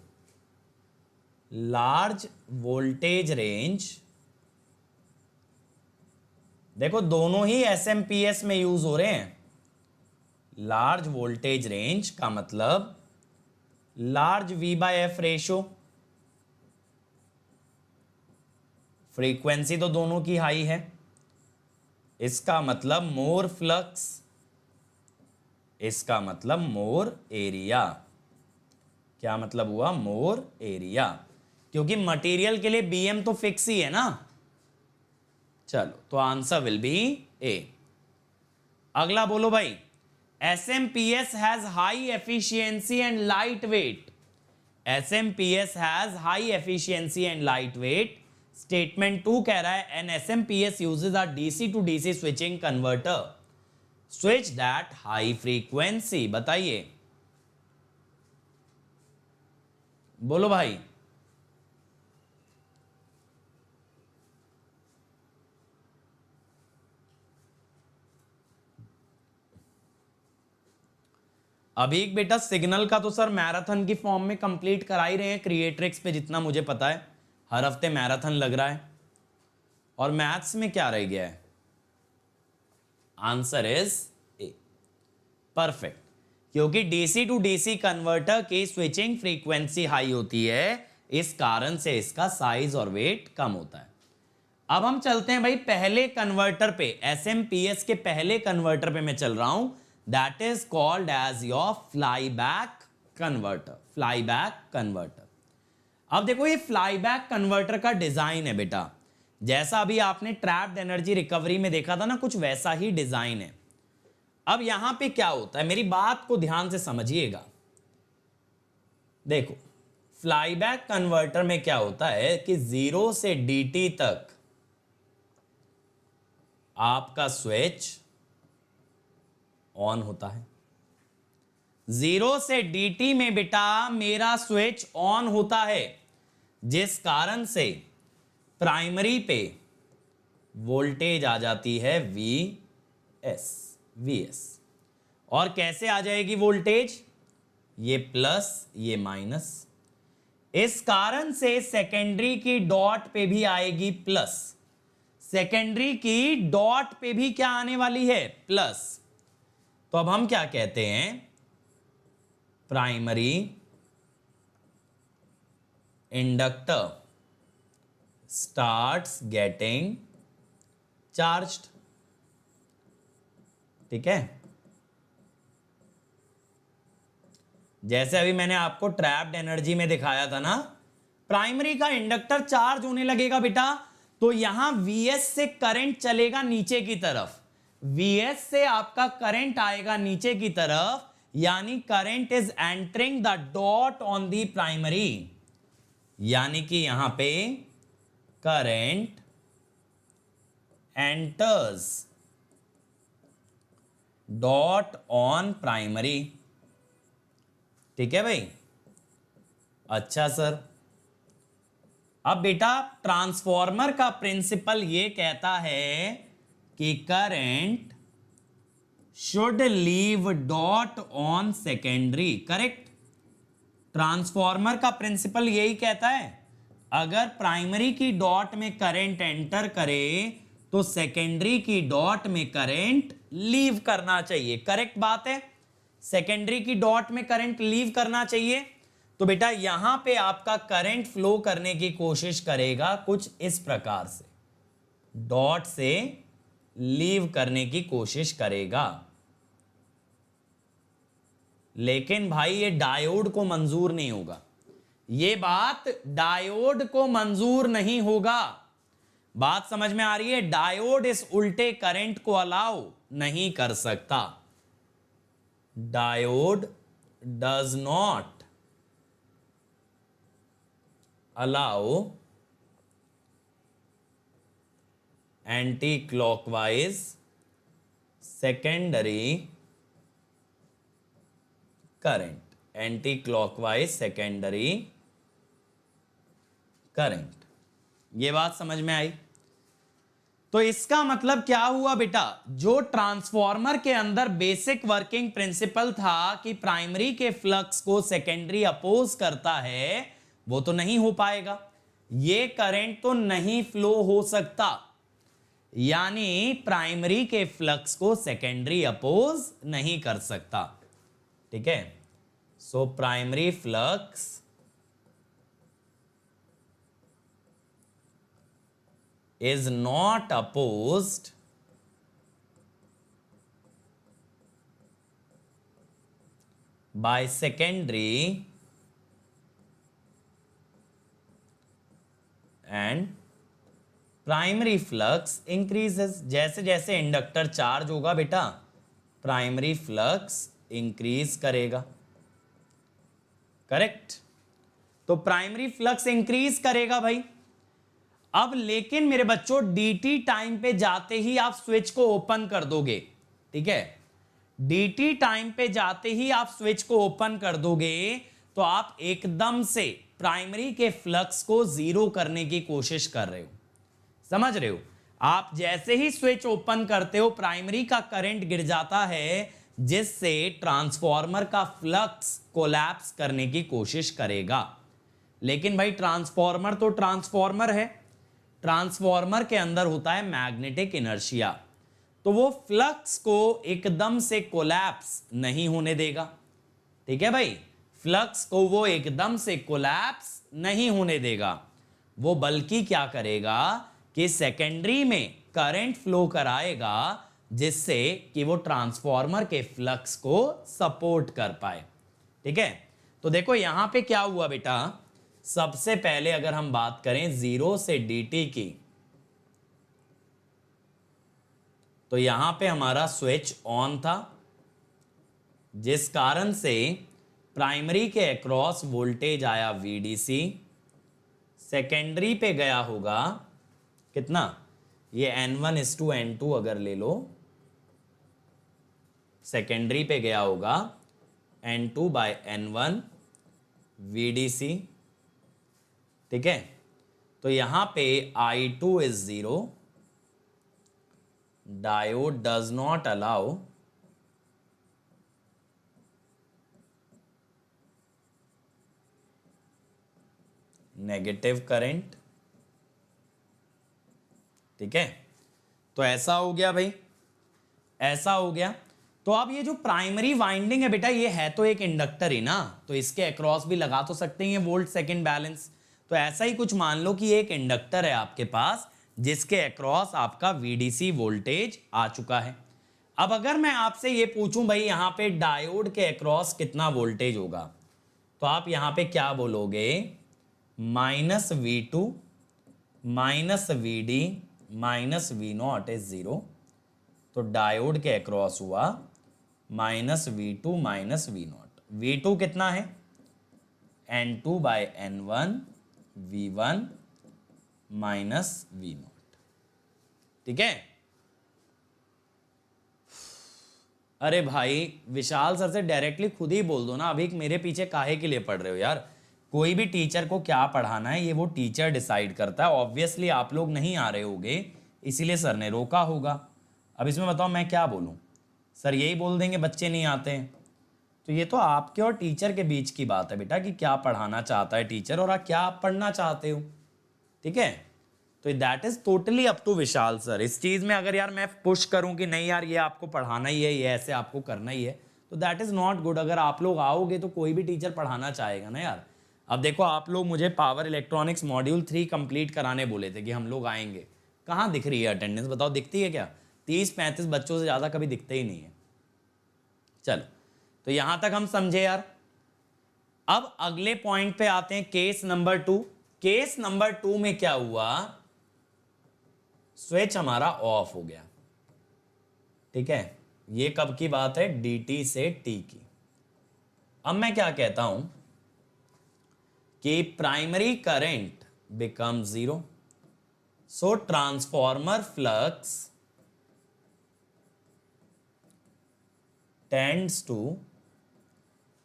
लार्ज वोल्टेज रेंज, देखो दोनों ही SMPS में यूज हो रहे हैं। लार्ज वोल्टेज रेंज का मतलब लार्ज V/F रेशो, फ्रीक्वेंसी तो दोनों की हाई है, इसका मतलब मोर फ्लक्स, इसका मतलब मोर एरिया। क्या मतलब हुआ? मोर एरिया, क्योंकि मटेरियल के लिए BM तो फिक्स ही है ना। चलो, तो आंसर विल बी ए। अगला बोलो भाई, SMPS has high efficiency and lightweight. SMPS has high efficiency and lightweight. Statement 2 कह रहा है an SMPS uses a DC to DC switching converter. Switch that high frequency. बताइए, बोलो भाई। अभी एक बेटा सिग्नल का तो सर मैराथन की फॉर्म में कंप्लीट करा ही रहे हैं क्रिएट्रिक्स पे, जितना मुझे पता है हर हफ्ते मैराथन लग रहा है। और मैथ्स में क्या रह गया है? आंसर इज ए, परफेक्ट, क्योंकि डीसी टू डीसी कन्वर्टर की स्विचिंग फ्रीक्वेंसी हाई होती है, इस कारण से इसका साइज और वेट कम होता है। अब हम चलते हैं भाई पहले कन्वर्टर पे, SMPS के पहले कन्वर्टर पे मैं चल रहा हूं, that is called as your flyback converter. Flyback converter, अब देखो ये फ्लाईबैक कन्वर्टर का डिजाइन है बेटा, जैसा अभी आपने ट्रैप्ड एनर्जी रिकवरी में देखा था ना, कुछ वैसा ही डिजाइन है। अब यहां पे क्या होता है, मेरी बात को ध्यान से समझिएगा। देखो फ्लाईबैक कन्वर्टर में क्या होता है कि 0 से dt तक आपका स्विच ऑन होता है। 0 से dt में बेटा मेरा स्विच ऑन होता है, जिस कारण से प्राइमरी पे वोल्टेज आ जाती है Vs। और कैसे आ जाएगी वोल्टेज, ये प्लस ये माइनस। इस कारण से सेकेंडरी की डॉट पे भी आएगी प्लस, सेकेंडरी की डॉट पे भी क्या आने वाली है, प्लस। तो अब हम क्या कहते हैं, primary inductor starts getting charged. ठीक है, जैसे अभी मैंने आपको ट्रैप्ड एनर्जी में दिखाया था ना, प्राइमरी का इंडक्टर चार्ज होने लगेगा बेटा, तो यहां Vs से करंट चलेगा नीचे की तरफ, Vs से आपका करंट आएगा नीचे की तरफ, यानी current is entering the dot on the primary, यानी कि यहां पे current enters dot on primary. ठीक है भाई, अच्छा सर। अब बेटा ट्रांसफॉर्मर का प्रिंसिपल ये कहता है कि current should leave dot on secondary, correct. Transformer का प्रिंसिपल यही कहता है, अगर प्राइमरी की डॉट में करंट एंटर करे तो सेकेंडरी की डॉट में करंट लीव करना चाहिए। करेक्ट बात है, सेकेंडरी की डॉट में करंट लीव करना चाहिए। तो बेटा यहां पे आपका करंट फ्लो करने की कोशिश करेगा कुछ इस प्रकार से, डॉट से लीव करने की कोशिश करेगा। लेकिन भाई ये डायोड को मंजूर नहीं होगा, ये बात डायोड को मंजूर नहीं होगा। बात समझ में आ रही है, डायोड इस उल्टे करंट को अलाउ नहीं कर सकता। Diode does not allow anti clockwise secondary current, anti clockwise secondary current. ये बात समझ में आई। तो इसका मतलब क्या हुआ बेटा, जो ट्रांसफॉर्मर के अंदर बेसिक वर्किंग प्रिंसिपल था कि प्राइमरी के फ्लक्स को सेकेंडरी अपोज करता है, वो तो नहीं हो पाएगा, ये करंट तो नहीं फ्लो हो सकता, यानी प्राइमरी के फ्लक्स को सेकेंडरी अपोज नहीं कर सकता। ठीक है, so primary flux is not opposed by secondary and primary flux increases। जैसे जैसे इंडक्टर चार्ज होगा बेटा, प्राइमरी फ्लक्स इंक्रीज करेगा। करेक्ट, तो प्राइमरी फ्लक्स इंक्रीज करेगा भाई। अब लेकिन मेरे बच्चों dt टाइम पे जाते ही आप स्विच को ओपन कर दोगे। ठीक है, dt टाइम पे जाते ही आप स्विच को ओपन कर दोगे तो आप एकदम से प्राइमरी के फ्लक्स को जीरो करने की कोशिश कर रहे हो। समझ रहे हो, आप जैसे ही स्विच ओपन करते हो प्राइमरी का करंट गिर जाता है, जिससे ट्रांसफॉर्मर का फ्लक्स कोलैप्स करने की कोशिश करेगा। लेकिन भाई ट्रांसफॉर्मर तो ट्रांसफॉर्मर है, ट्रांसफॉर्मर के अंदर होता है मैग्नेटिक इनर्शिया, तो वो फ्लक्स को एकदम से कोलैप्स नहीं होने देगा। ठीक है भाई, फ्लक्स को वो एकदम से कोलैप्स नहीं होने देगा, वो बल्कि क्या करेगा कि सेकेंडरी में करंट फ्लो कराएगा, जिससे कि वो ट्रांसफॉर्मर के फ्लक्स को सपोर्ट कर पाए। ठीक है, तो देखो यहां पे क्या हुआ बेटा, सबसे पहले अगर हम बात करें 0 से dt की, तो यहां पे हमारा स्विच ऑन था, जिस कारण से प्राइमरी के अक्रॉस वोल्टेज आया VDC, सेकेंडरी पे गया होगा कितना, ये N1:N2 अगर ले लो, सेकेंडरी पे गया होगा N2/N1 VDC, ठीक है। तो यहां पे I2 is 0, diode does not allow negative current, ठीक है। तो ऐसा हो गया भाई, ऐसा हो गया। तो अब ये जो प्राइमरी वाइंडिंग है बेटा, ये है तो एक इंडक्टर ही ना, तो इसके अक्रॉस भी लगा तो सकते हैं वोल्ट सेकंड बैलेंस। तो ऐसा ही कुछ मान लो कि एक इंडक्टर है आपके पास जिसके अक्रॉस आपका VDC वोल्टेज आ चुका है। अब अगर मैं आपसे ये पूछूं भाई यहां पे डायोड के अक्रॉस कितना वोल्टेज होगा, तो आप यहां पे क्या बोलोगे, -V2 -VD -V0 इज 0। तो डायोड के अक्रॉस हुआ -V2 -V0। V2 कितना है, N2/N1 V1 -V0, ठीक है। अरे भाई विशाल सर से डायरेक्टली खुद ही बोल दो ना, अभी मेरे पीछे काहे के लिए पढ़ रहे हो यार। कोई भी टीचर को क्या पढ़ाना है ये वो टीचर डिसाइड करता है। ऑब्वियसली आप लोग नहीं आ रहे होगे इसीलिए सर ने रोका होगा। अब इसमें बताओ मैं क्या बोलूं, सर यही बोल देंगे बच्चे नहीं आते हैं। तो ये तो आपके और टीचर के बीच की बात है बेटा कि क्या पढ़ाना चाहता है टीचर और क्या आप पढ़ना चाहते हो, ठीक है। तो that is totally up to Vishal sir. इस चीज में अगर यार मैं पुश करूं कि नहीं यार ये आपको पढ़ाना ही है, ये ऐसे आपको करना ही है, तो दैट इज नॉट गुड। अगर आप लोग आओगे तो कोई भी टीचर पढ़ाना चाहेगा ना यार। अब देखो आप लोग मुझे पावर इलेक्ट्रॉनिक्स मॉड्यूल 3 कंप्लीट कराने बोले थे कि हम लोग आएंगे, कहाँ दिख रही है अटेंडेंस, बताओ दिखती है क्या? 30-35 बच्चों से ज़्यादा कभी दिखते ही नहीं है। चलो तो यहां तक हम समझे यार। अब अगले पॉइंट पे आते हैं, केस नंबर 2। केस नंबर 2 में क्या हुआ, स्विच हमारा ऑफ हो गया, ठीक है। ये कब की बात है, DT से T की। अब मैं क्या कहता हूं कि primary current become 0, so transformer flux tends to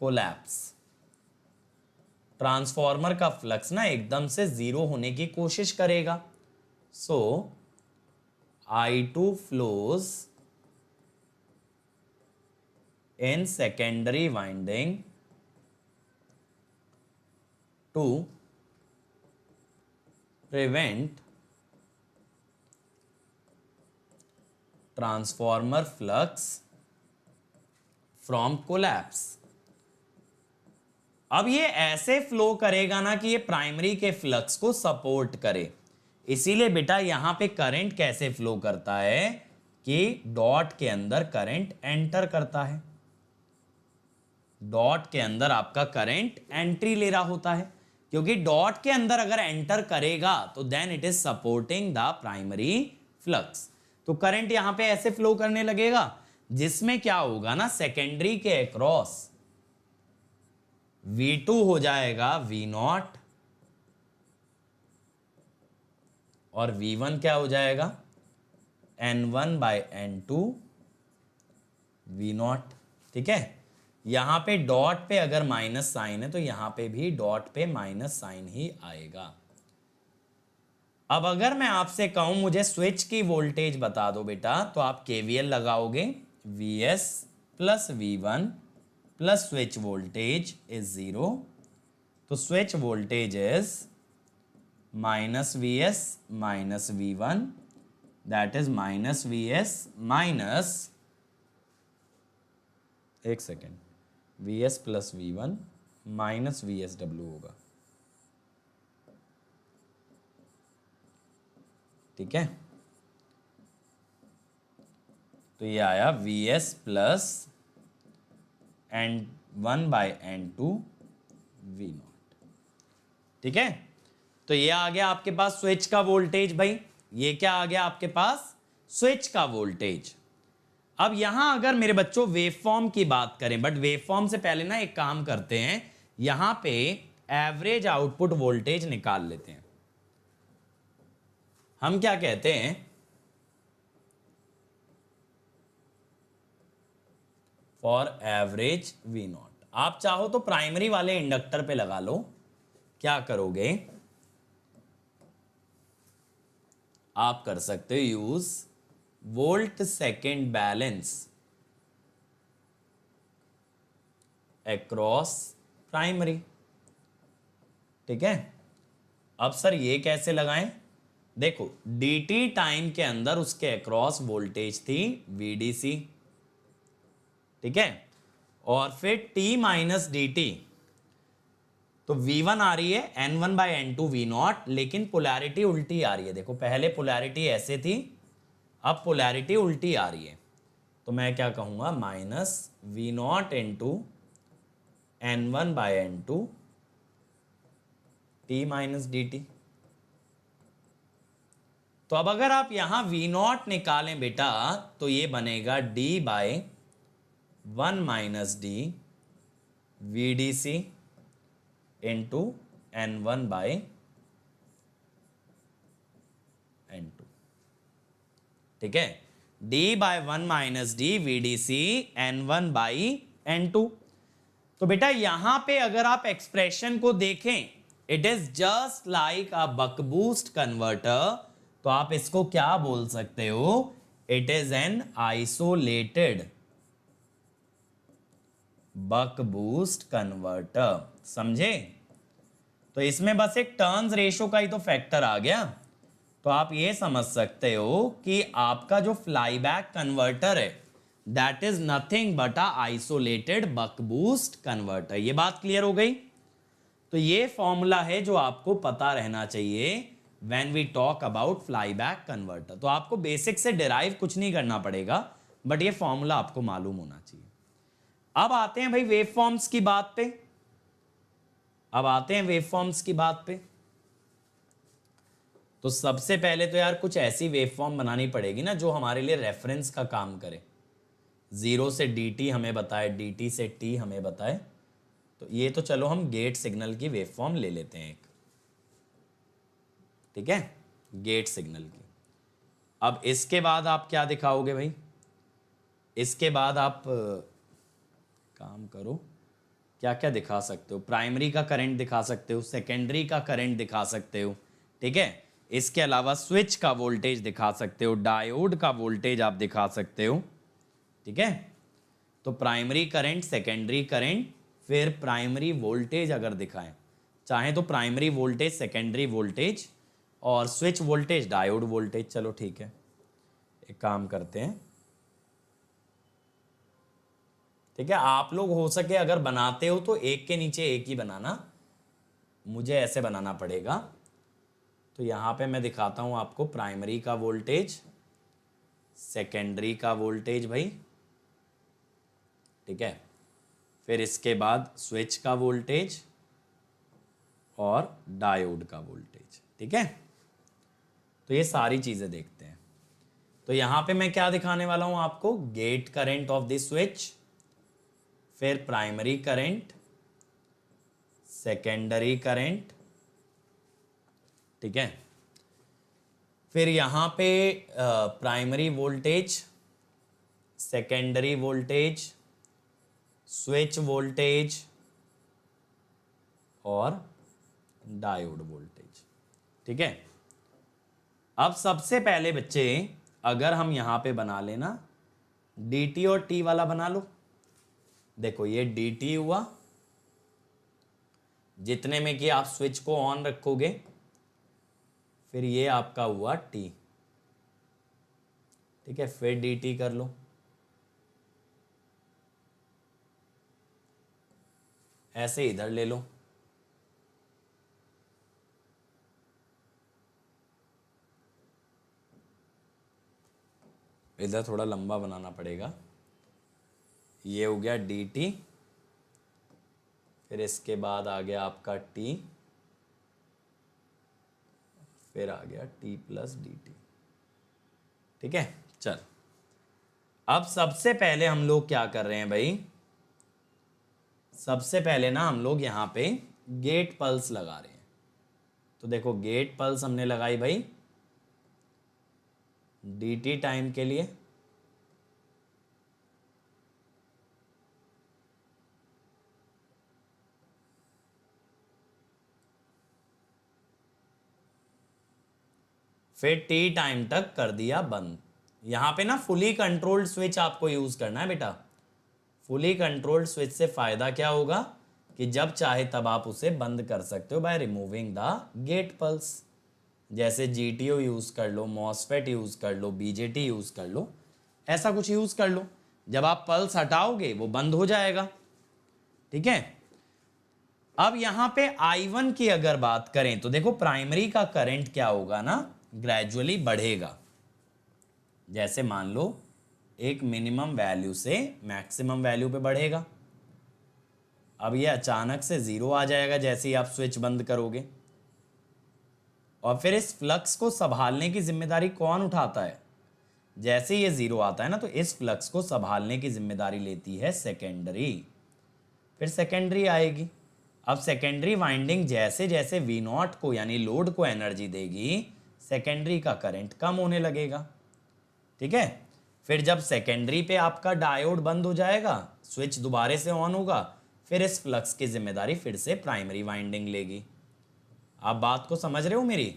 collapse. Transformer का फ्लक्स ना एकदम से 0 होने की कोशिश करेगा। सो I2 flows in secondary winding to prevent transformer flux from collapse। अब ये ऐसे फ्लो करेगा ना कि ये प्राइमरी के फ्लक्स को सपोर्ट करे। इसीलिए बेटा यहां पे करंट कैसे फ्लो करता है कि डॉट के अंदर करंट एंटर करता है, डॉट के अंदर आपका करंट एंट्री ले रहा होता है, क्योंकि डॉट के अंदर अगर एंटर करेगा तो then it is supporting the primary flux. तो करंट यहां पे ऐसे फ्लो करने लगेगा जिसमें क्या होगा ना, सेकेंडरी के अक्रॉस V2 हो जाएगा V0 और V1 क्या हो जाएगा, N1/N2 V0, ठीक है। यहां पे डॉट पे अगर माइनस साइन है तो यहां पे भी डॉट पे माइनस साइन ही आएगा। अब अगर मैं आपसे कहूं मुझे स्विच की वोल्टेज बता दो बेटा, तो आप KVL लगाओगे, Vs plus V1 plus switch voltage is 0। तो switch voltage is -Vs minus V1, that is -Vs minus, एक second, Vs plus V1 minus VSW होगा, ठीक है। तो ये आया Vs प्लस N1/N2 V0, ठीक है। तो ये आ गया आपके पास स्विच का वोल्टेज भाई, ये क्या आ गया आपके पास, स्विच का वोल्टेज। अब यहां अगर मेरे बच्चों वेवफॉर्म की बात करें, बट वेवफॉर्म से पहले ना एक काम करते हैं, यहां पे एवरेज आउटपुट वोल्टेज निकाल लेते हैं। हम क्या कहते हैं, फॉर एवरेज वी नॉट। आप चाहो तो प्राइमरी वाले इंडक्टर पे लगा लो। क्या करोगे, आप कर सकते हो use volt second balance across primary. ठीक है, अब सर ये कैसे लगाएं? देखो dt टाइम के अंदर उसके अक्रॉस वोल्टेज थी VDC, ठीक है, और फिर t माइनस डी टी, तो V1 आ रही है N1 बाई N2 V0, लेकिन पोलैरिटी उल्टी आ रही है। देखो पहले पोलैरिटी ऐसे थी, अब पोलैरिटी उल्टी आ रही है, तो मैं क्या कहूंगा, minus V0 into N1 by N2 t minus D T. तो अब अगर आप यहां V0 निकालें बेटा, तो ये बनेगा d by 1 minus D VDC into N1 by N2। ठीक है, d by 1 minus D VDC N1 by N2। तो बेटा यहां पे अगर आप एक्सप्रेशन को देखें, it is just like a buck boost converter, तो आप इसको क्या बोल सकते हो, it is an isolated buck boost converter. समझे? तो इसमें बस एक टर्न्स रेशो का ही तो फैक्टर आ गया। तो आप ये समझ सकते हो कि आपका जो फ्लाईबैक कन्वर्टर है, that is nothing but a isolated buck boost converter. ये बात क्लियर हो गई? तो ये फॉर्मूला है जो आपको पता रहना चाहिए when we talk about flyback converter. तो आपको बेसिक से डिराइव कुछ नहीं करना पड़ेगा, बट ये फॉर्मूला आपको मालूम होना चाहिए। अब आते हैं भाई वेवफॉर्म्स की बात पे। अब आते हैं वेवफॉर्म्स की बात पे। तो सबसे पहले तो यार कुछ ऐसी वेवफॉर्म बनानी पड़ेगी ना जो हमारे लिए रेफरेंस का काम करे। 0 से dt हमें बताए, dt से t हमें बताए। तो ये तो चलो हम गेट सिग्नल की वेवफॉर्म ले लेते हैं एक, ठीक है, गेट सिग्नल की। अब इसके बाद आप क्या दिखाओगे भाई? इसके बाद आप काम करो, क्या क्या दिखा सकते हो? प्राइमरी का करंट दिखा सकते हो, सेकेंडरी का करंट दिखा सकते हो, ठीक है। इसके अलावा स्विच का वोल्टेज दिखा सकते हो, डायोड का वोल्टेज आप दिखा सकते हो, ठीक है। तो प्राइमरी करंट, सेकेंडरी करंट, फिर प्राइमरी वोल्टेज अगर दिखाएं, चाहे तो प्राइमरी वोल्टेज, सेकेंडरी वोल्टेज, और स्विच वोल्टेज, डायोड वोल्टेज। चलो ठीक है, एक काम करते हैं, ठीक है। आप लोग हो सके अगर बनाते हो तो एक के नीचे एक ही बनाना, मुझे ऐसे बनाना पड़ेगा। तो यहाँ पे मैं दिखाता हूँ आपको प्राइमरी का वोल्टेज, सेकेंडरी का वोल्टेज भाई, ठीक है, फिर इसके बाद स्विच का वोल्टेज और डायोड का वोल्टेज, ठीक है। तो ये सारी चीज़ें देखते हैं। तो यहाँ पे मैं क्या दिखाने वाला हूँ आपको, gate current of the switch, फिर प्राइमरी करंट, सेकेंडरी करंट, ठीक है, फिर यहाँ पे primary voltage, secondary voltage, switch voltage और डायोड वोल्टेज, ठीक है। अब सबसे पहले बच्चे अगर हम यहाँ पे बना लेना, dt और t वाला बना लो। देखो ये dt हुआ, जितने में कि आप स्विच को ऑन रखोगे, फिर ये आपका हुआ t, ठीक है, फिर dt कर लो, ऐसे इधर ले लो, इधर थोड़ा लंबा बनाना पड़ेगा। ये हो गया dt, फिर इसके बाद आ गया आपका t, फिर आ गया t प्लस dt, ठीक है। चल अब सबसे पहले हम लोग क्या कर रहे हैं भाई, सबसे पहले ना हम लोग यहाँ पे गेट पल्स लगा रहे हैं। तो देखो गेट पल्स हमने लगाई भाई dt टाइम के लिए, फिर t टाइम तक कर दिया बंद। यहाँ पे ना फुली कंट्रोल्ड स्विच आपको यूज करना है बेटा। फुली कंट्रोल्ड स्विच से फायदा क्या होगा कि जब चाहे तब आप उसे बंद कर सकते हो by removing the gate pulse. जैसे GTO यूज कर लो, मॉसफेट यूज कर लो, BJT यूज कर लो, ऐसा कुछ यूज कर लो। जब आप पल्स हटाओगे वो बंद हो जाएगा। ठीक है, अब यहां पे I1 की अगर बात करें तो देखो प्राइमरी का करंट क्या होगा ना, ग्रेजुअली बढ़ेगा। जैसे मान लो एक मिनिमम वैल्यू से मैक्सिमम वैल्यू पे बढ़ेगा। अब ये अचानक से 0 आ जाएगा जैसे ही आप स्विच बंद करोगे। और फिर इस फ्लक्स को संभालने की जिम्मेदारी कौन उठाता है? जैसे ये 0 आता है ना तो इस फ्लक्स को संभालने की जिम्मेदारी लेती है सेकेंडरी। फिर सेकेंडरी आएगी। अब सेकेंडरी वाइंडिंग जैसे जैसे V0 को यानी लोड को एनर्जी देगी, सेकेंडरी का करंट कम होने लगेगा। ठीक है, फिर जब सेकेंडरी पे आपका डायोड बंद हो जाएगा, स्विच दोबारा से ऑन होगा, फिर इस फ्लक्स की जिम्मेदारी फिर से प्राइमरी वाइंडिंग लेगी। आप बात को समझ रहे हो मेरी?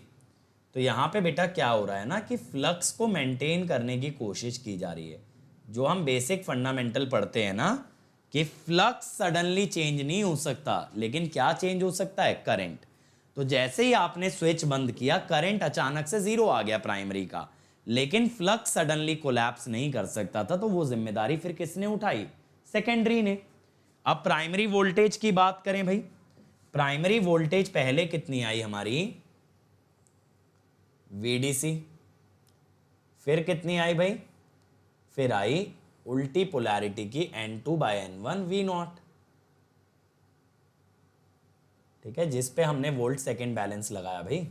तो यहाँ पे बेटा क्या हो रहा है ना कि फ्लक्स को मेंटेन करने की कोशिश की जा रही है। जो हम बेसिक फंडामेंटल पढ़ते हैं ना कि फ्लक्स सडनली चेंज नहीं हो सकता, लेकिन क्या चेंज हो सकता है? करंट। तो जैसे ही आपने स्विच बंद किया, करंट अचानक से 0 आ गया प्राइमरी का, लेकिन फ्लक्स सडनली कोलैप्स नहीं कर सकता था। तो वो जिम्मेदारी फिर किसने उठाई? सेकेंडरी ने। अब प्राइमरी वोल्टेज की बात करें भाई, प्राइमरी वोल्टेज पहले कितनी आई हमारी? VDC। फिर कितनी आई भाई? फिर आई उल्टी पोलैरिटी की N2/N1 V0। ठीक है, जिस पे हमने वोल्ट सेकेंड बैलेंस लगाया भाई।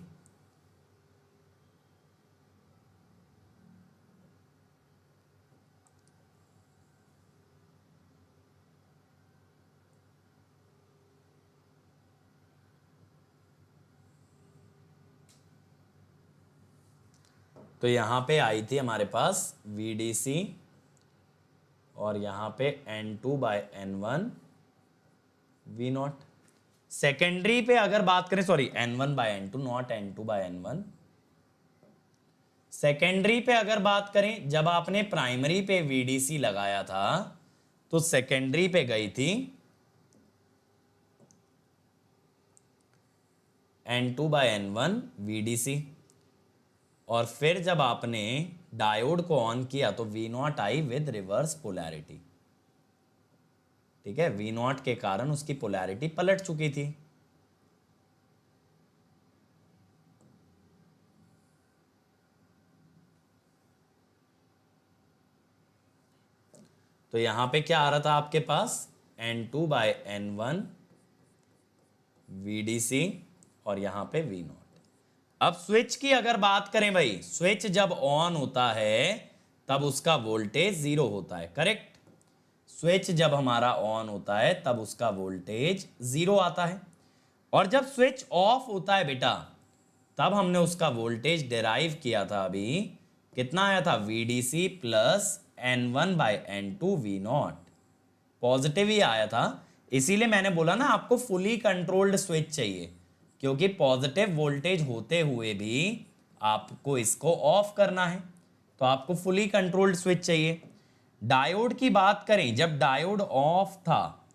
तो यहां पे आई थी हमारे पास VDC और यहां पे N2/N1 V0। सेकेंडरी पे अगर बात करें, sorry N1/N2 not N2/N1। Secondary पे अगर बात करें, जब आपने प्राइमरी पे VDC लगाया था तो सेकेंडरी पे गई थी N2/N1 VDC। और फिर जब आपने डायोड को ऑन किया तो V0 I with reverse polarity. ठीक है, V0 के कारण उसकी पोलैरिटी पलट चुकी थी। तो यहां पे क्या आ रहा था आपके पास? N2/N1 VDC और यहां पे V0। अब स्विच की अगर बात करें भाई, स्विच जब ऑन होता है तब उसका वोल्टेज 0 होता है, करेक्ट? स्विच जब हमारा ऑन होता है तब उसका वोल्टेज 0 आता है। और जब स्विच ऑफ होता है बेटा, तब हमने उसका वोल्टेज डिराइव किया था अभी, कितना आया था? VDC plus N1/N2 V0। Positive ही आया था, इसीलिए मैंने बोला ना आपको फुली कंट्रोल्ड स्विच चाहिए, क्योंकि पॉजिटिव वोल्टेज होते हुए भी आपको इसको ऑफ करना है, तो आपको फुली कंट्रोल्ड स्विच चाहिए। डायोड की बात करें, जब डायोड ऑफ था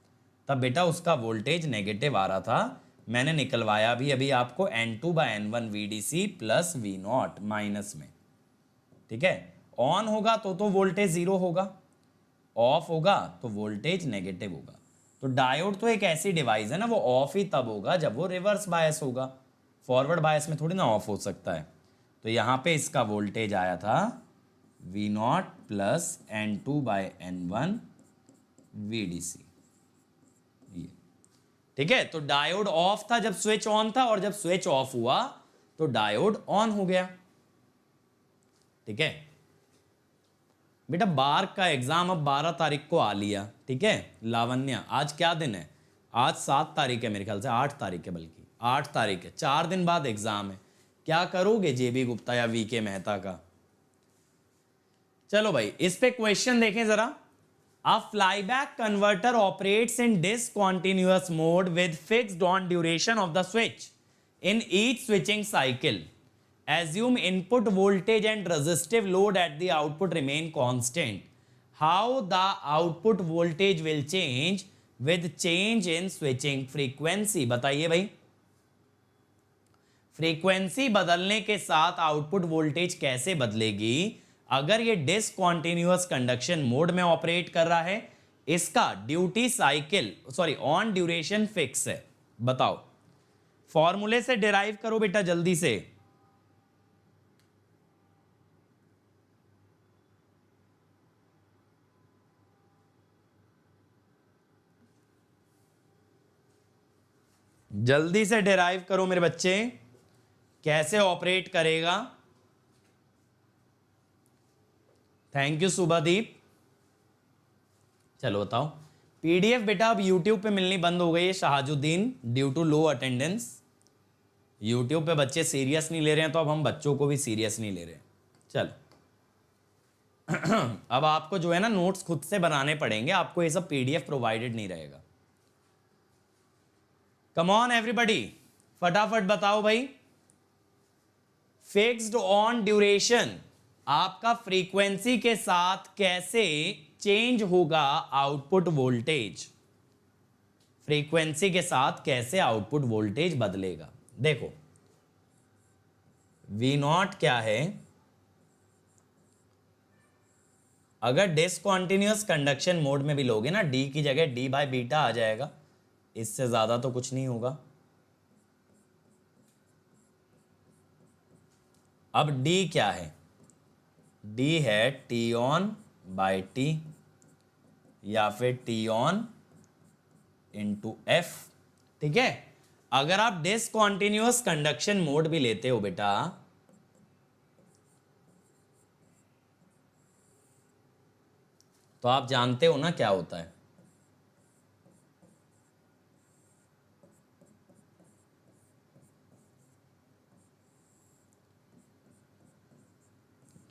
तब बेटा उसका वोल्टेज नेगेटिव आ रहा था। मैंने निकलवाया भी अभी आपको N2/N1 VDC plus V0 minus में। ठीक है, ऑन होगा तो वोल्टेज 0 होगा, ऑफ होगा तो वोल्टेज नेगेटिव होगा। तो डायोड तो एक ऐसी डिवाइस है ना, वो ऑफ ही तब होगा जब वो रिवर्स बायस होगा, फॉरवर्ड बायस में थोड़ी ना ऑफ हो सकता है। तो यहाँ पे इसका वोल्टेज आया था V0 प्लस N2/N1 VDC। ये ठीक है, तो डायोड ऑफ था जब स्विच ऑन था, और जब स्विच ऑफ हुआ तो डायोड ऑन हो गया। ठीक है, बेटा बार का एग्जाम अब 12 तारीख को आ लिया, ठीक है लावण्या। आज क्या दिन है? आज 7 तारीख है मेरे ख्याल से, 8 तारीख है, बल्कि 8 तारीख है, 4 दिन बाद एग्जाम है। क्या करोगे जेबी गुप्ता या वीके मेहता का? चलो भाई इस पे क्वेश्चन देखें जरा। A flyback converter operates in discontinuous mode with fixed on duration of the switch in each switching cycle. Assume input voltage and resistive load at the output remain constant. How the output voltage will change with change in switching frequency? बताइए भाई, फ्रीक्वेंसी बदलने के साथ आउटपुट वोल्टेज कैसे बदलेगी अगर ये डिसकंटिन्यूअस कंडक्शन मोड में ऑपरेट कर रहा है? इसका duty cycle on duration fix है। बताओ, फॉर्मूले से डिराइव करो बेटा जल्दी से। जल्दी से डिराइव करो मेरे बच्चे, कैसे ऑपरेट करेगा। Thank you Subhadeep. चलो बताओ। पीडीएफ बेटा अब यूट्यूब पे मिलनी बंद हो गई है Shahjuddin, due to low attendance. YouTube पे बच्चे सीरियस नहीं ले रहे हैं, तो अब हम बच्चों को भी सीरियस नहीं ले रहे हैं। चलो अब आपको जो है ना नोट्स खुद से बनाने पड़ेंगे, आपको ये सब पीडीएफ प्रोवाइडेड नहीं रहेगा। कम ऑन एवरीबॉडी, फटाफट बताओ भाई। फिक्स्ड ऑन ड्यूरेशन आपका फ्रीक्वेंसी के साथ कैसे चेंज होगा आउटपुट वोल्टेज? फ्रीक्वेंसी के साथ कैसे आउटपुट वोल्टेज बदलेगा? देखो V0 क्या है? अगर डिसकंटिन्यूअस कंडक्शन मोड में भी लोगे ना, D की जगह D बाय बीटा आ जाएगा, इससे ज्यादा तो कुछ नहीं होगा। अब D क्या है? D है T ऑन बाय T या फिर T ऑन इंटू F, ठीक है। अगर आप डिसकंटिन्यूअस कंडक्शन मोड भी लेते हो बेटा, तो आप जानते हो ना क्या होता है।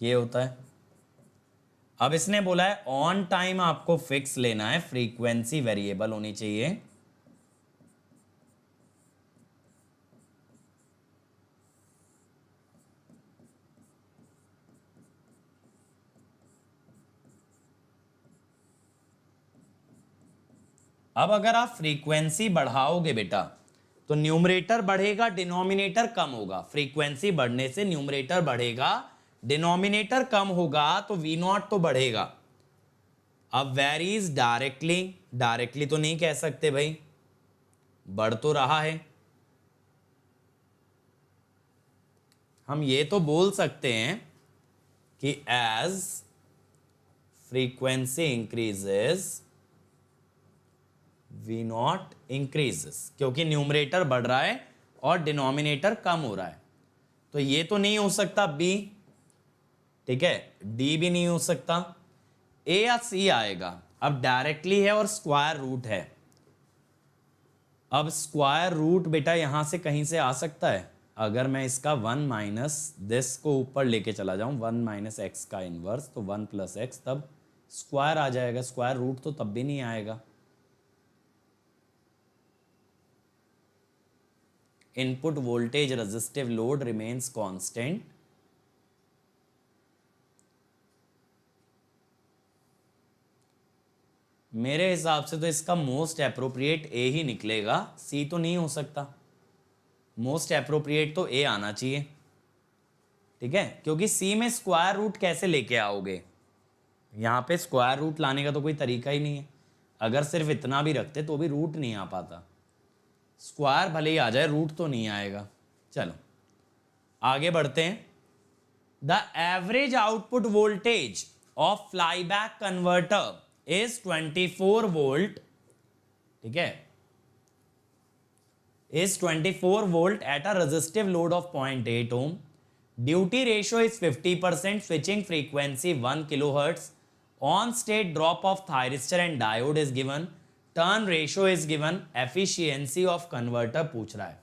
ये होता है। अब इसने बोला है ऑन टाइम आपको फिक्स लेना है, फ्रीक्वेंसी वेरिएबल होनी चाहिए। अब अगर आप फ्रीक्वेंसी बढ़ाओगे बेटा तो न्यूमरेटर बढ़ेगा, डिनोमिनेटर कम होगा। फ्रीक्वेंसी बढ़ने से न्यूमरेटर बढ़ेगा, डिनोमिनेटर कम होगा, तो V0 तो बढ़ेगा। अब वेरीज डायरेक्टली, डायरेक्टली तो नहीं कह सकते भाई, बढ़ तो रहा है। हम ये तो बोल सकते हैं कि as frequency increases V0 increases, क्योंकि न्यूमरेटर बढ़ रहा है और डिनोमिनेटर कम हो रहा है। तो ये तो नहीं हो सकता B, ठीक है, D भी नहीं हो सकता, A या C आएगा। अब डायरेक्टली है और स्क्वायर रूट है। अब स्क्वायर रूट बेटा यहां से कहीं से आ सकता है। अगर मैं इसका 1 माइनस दिस को ऊपर लेके चला जाऊं, 1 माइनस एक्स का इनवर्स, तो 1 प्लस एक्स, तब स्क्वायर आ जाएगा। स्क्वायर रूट तो तब भी नहीं आएगा। Input voltage resistive load remains constant. मेरे हिसाब से तो इसका मोस्ट एप्रोप्रिएट ए ही निकलेगा, सी तो नहीं हो सकता। मोस्ट एप्रोप्रिएट तो ए आना चाहिए, ठीक है, क्योंकि सी में स्क्वायर रूट कैसे लेके आओगे? यहां पे स्क्वायर रूट लाने का तो कोई तरीका ही नहीं है। अगर सिर्फ इतना भी रखते तो भी रूट नहीं आ पाता। स्क्वायर भले ही आ जाए, रूट तो नहीं आएगा। चलो आगे बढ़ते हैं। The average output voltage of flyback converter is 24 volt, ठीक है, is 24 volt at a resistive load of 0.8 ohm. Duty ratio is 50%, switching frequency 1 kilohertz. On state drop of thyristor and diode is given, turn ratio is given, efficiency of converter पूछ रहा है।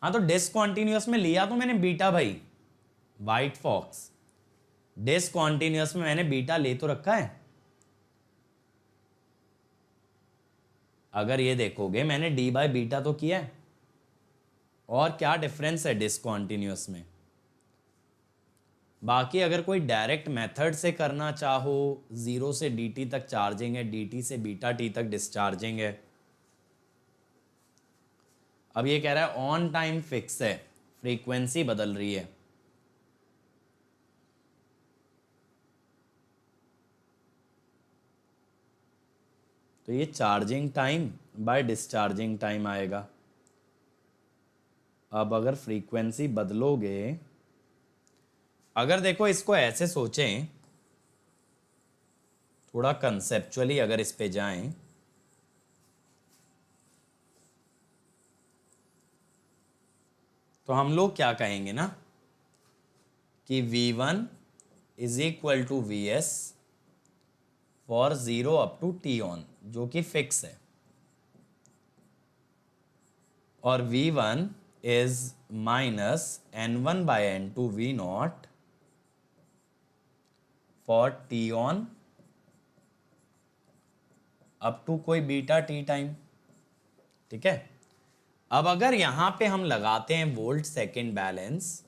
हाँ तो डिसकंटीन्यूअस में लिया तो मैंने बीटा भाई, व्हाइट फॉक्स, डिसकंटीन्यूअस में मैंने बीटा ले तो रखा है। अगर ये देखोगे मैंने डी बाय बीटा तो किया है, और क्या डिफरेंस है डिसकंटीन्यूअस में। बाकी अगर कोई डायरेक्ट मेथड से करना चाहो, 0 से dt तक चार्जिंग है, dt से बीटा t तक डिस्चार्जिंग है। अब ये कह रहा है ऑन टाइम फिक्स है, फ्रीक्वेंसी बदल रही है। तो ये charging time by discharging time आएगा। अब अगर फ्रीक्वेंसी बदलोगे, अगर देखो इसको ऐसे सोचें, थोड़ा कंसेप्चुअली अगर इस पे जाएं, तो हम लोग क्या कहेंगे ना कि V1 is equal to VS for 0 up to T on, जो कि फिक्स है, और V1 is minus N1 by N2 V0 for T on up to कोई बीटा T टाइम। ठीक है, अब अगर यहां पे हम लगाते हैं वोल्ट सेकेंड बैलेंस,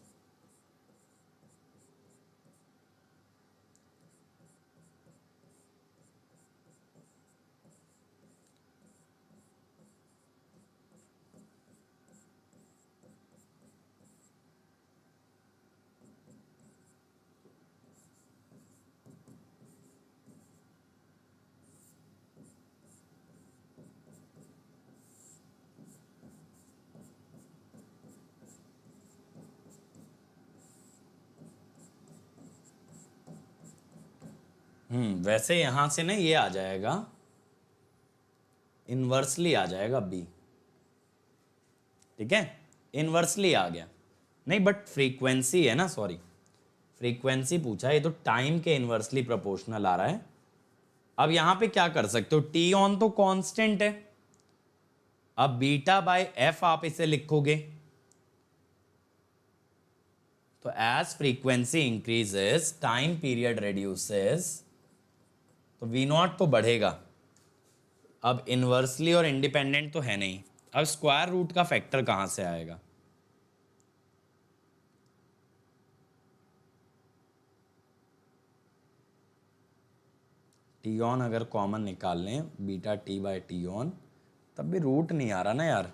वैसे यहां से ना ये आ जाएगा, इनवर्सली आ जाएगा बी। ठीक है, इनवर्सली आ गया, नहीं बट फ्रीक्वेंसी है ना, सॉरी फ्रीक्वेंसी पूछा, ये तो टाइम के इनवर्सली प्रोपोर्शनल आ रहा है। अब यहां पे क्या कर सकते हो, टी ऑन तो कांस्टेंट है, अब बीटा बाय एफ आप इसे लिखोगे, तो as frequency increases time period reduces, तो वी नॉट तो बढ़ेगा। अब इनवर्सली और इंडिपेंडेंट तो है नहीं, अब स्क्वायर रूट का फैक्टर कहां से आएगा, टी ऑन अगर कॉमन निकाल लें, beta T by T on, तब भी रूट नहीं आ रहा ना यार।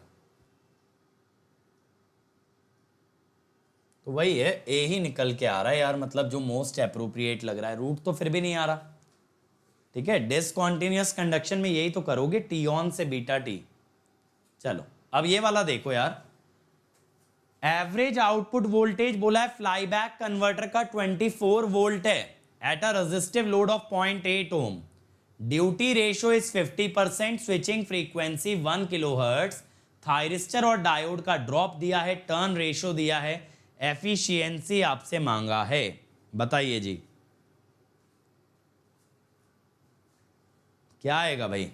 तो वही है, ए ही निकल के आ रहा है यार, मतलब जो मोस्ट अप्रोप्रिएट लग रहा है, रूट तो फिर भी नहीं आ रहा। ठीक है, डिसकंटीन्यूअस कंडक्शन में यही तो करोगे, टी ऑन से बीटा टी। चलो अब ये वाला देखो यार, एवरेज आउटपुट वोल्टेज बोला है फ्लाईबैक कन्वर्टर का 24 वोल्ट है at a resistive load of 0.8 ohm, duty ratio is 50%, switching frequency 1 kilohertz, thyristor और डायोड का ड्रॉप दिया है, टर्न रेशियो दिया है, एफिशिएंसी आपसे मांगा है। बताइए जी क्या आएगा भाई,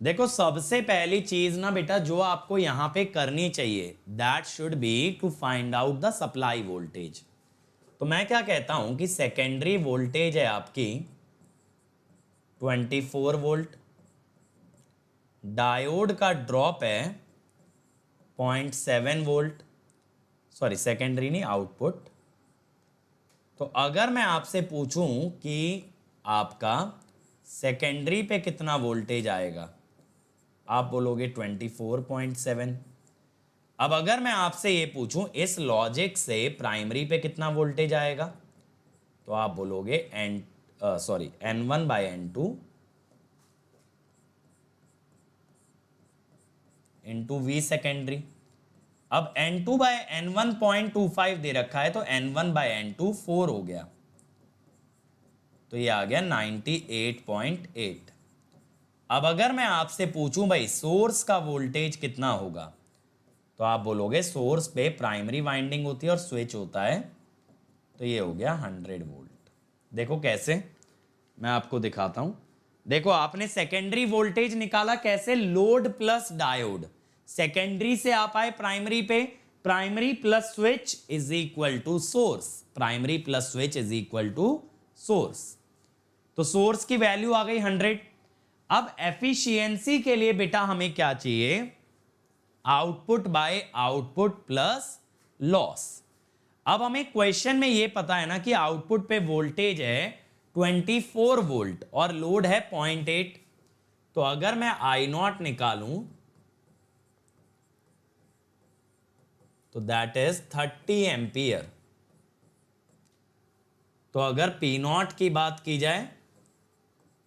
देखो सबसे पहली चीज ना बेटा जो आपको यहां पे करनी चाहिए, that should be to find out the supply voltage. तो मैं क्या कहता हूं कि सेकेंडरी वोल्टेज है आपकी 24 वोल्ट, डायोड का ड्रॉप है 0.7 वोल्ट, सॉरी सेकेंडरी नहीं आउटपुट। तो अगर मैं आपसे पूछूं कि आपका सेकेंडरी पे कितना वोल्टेज आएगा, आप बोलोगे 24.7। अब अगर मैं आपसे ये पूछूं इस लॉजिक से प्राइमरी पे कितना वोल्टेज आएगा, तो आप बोलोगे N1 by N2 into we secondary. अब N2 बाय N1 0.25 दे रखा है, तो N1 बाय N2 4 हो गया, तो ये आ गया 98.8। अब अगर मैं आपसे पूछूं भाई सोर्स का वोल्टेज कितना होगा, तो आप बोलोगे सोर्स पे प्राइमरी वाइंडिंग होती है और स्विच होता है, तो ये हो गया 100 वोल्ट। देखो कैसे, मैं आपको दिखाता हूं। देखो आपने सेकेंडरी वोल्टेज निकाला कैसे, लोड प्लस डायोड, सेकेंडरी से आप आए प्राइमरी पे, primary plus switch is equal to source, primary plus switch is equal to source. तो सोर्स की वैल्यू आ गई 100। अब एफिशिएंसी के लिए बेटा हमें क्या चाहिए, output by output plus loss. अब हमें क्वेश्चन में ये पता है ना कि आउटपुट पे वोल्टेज है 24 वोल्ट और लोड है 0.8, तो अगर मैं I0 निकालूं तो दैट इज 30 एम्पियर। तो अगर P0 की बात की जाए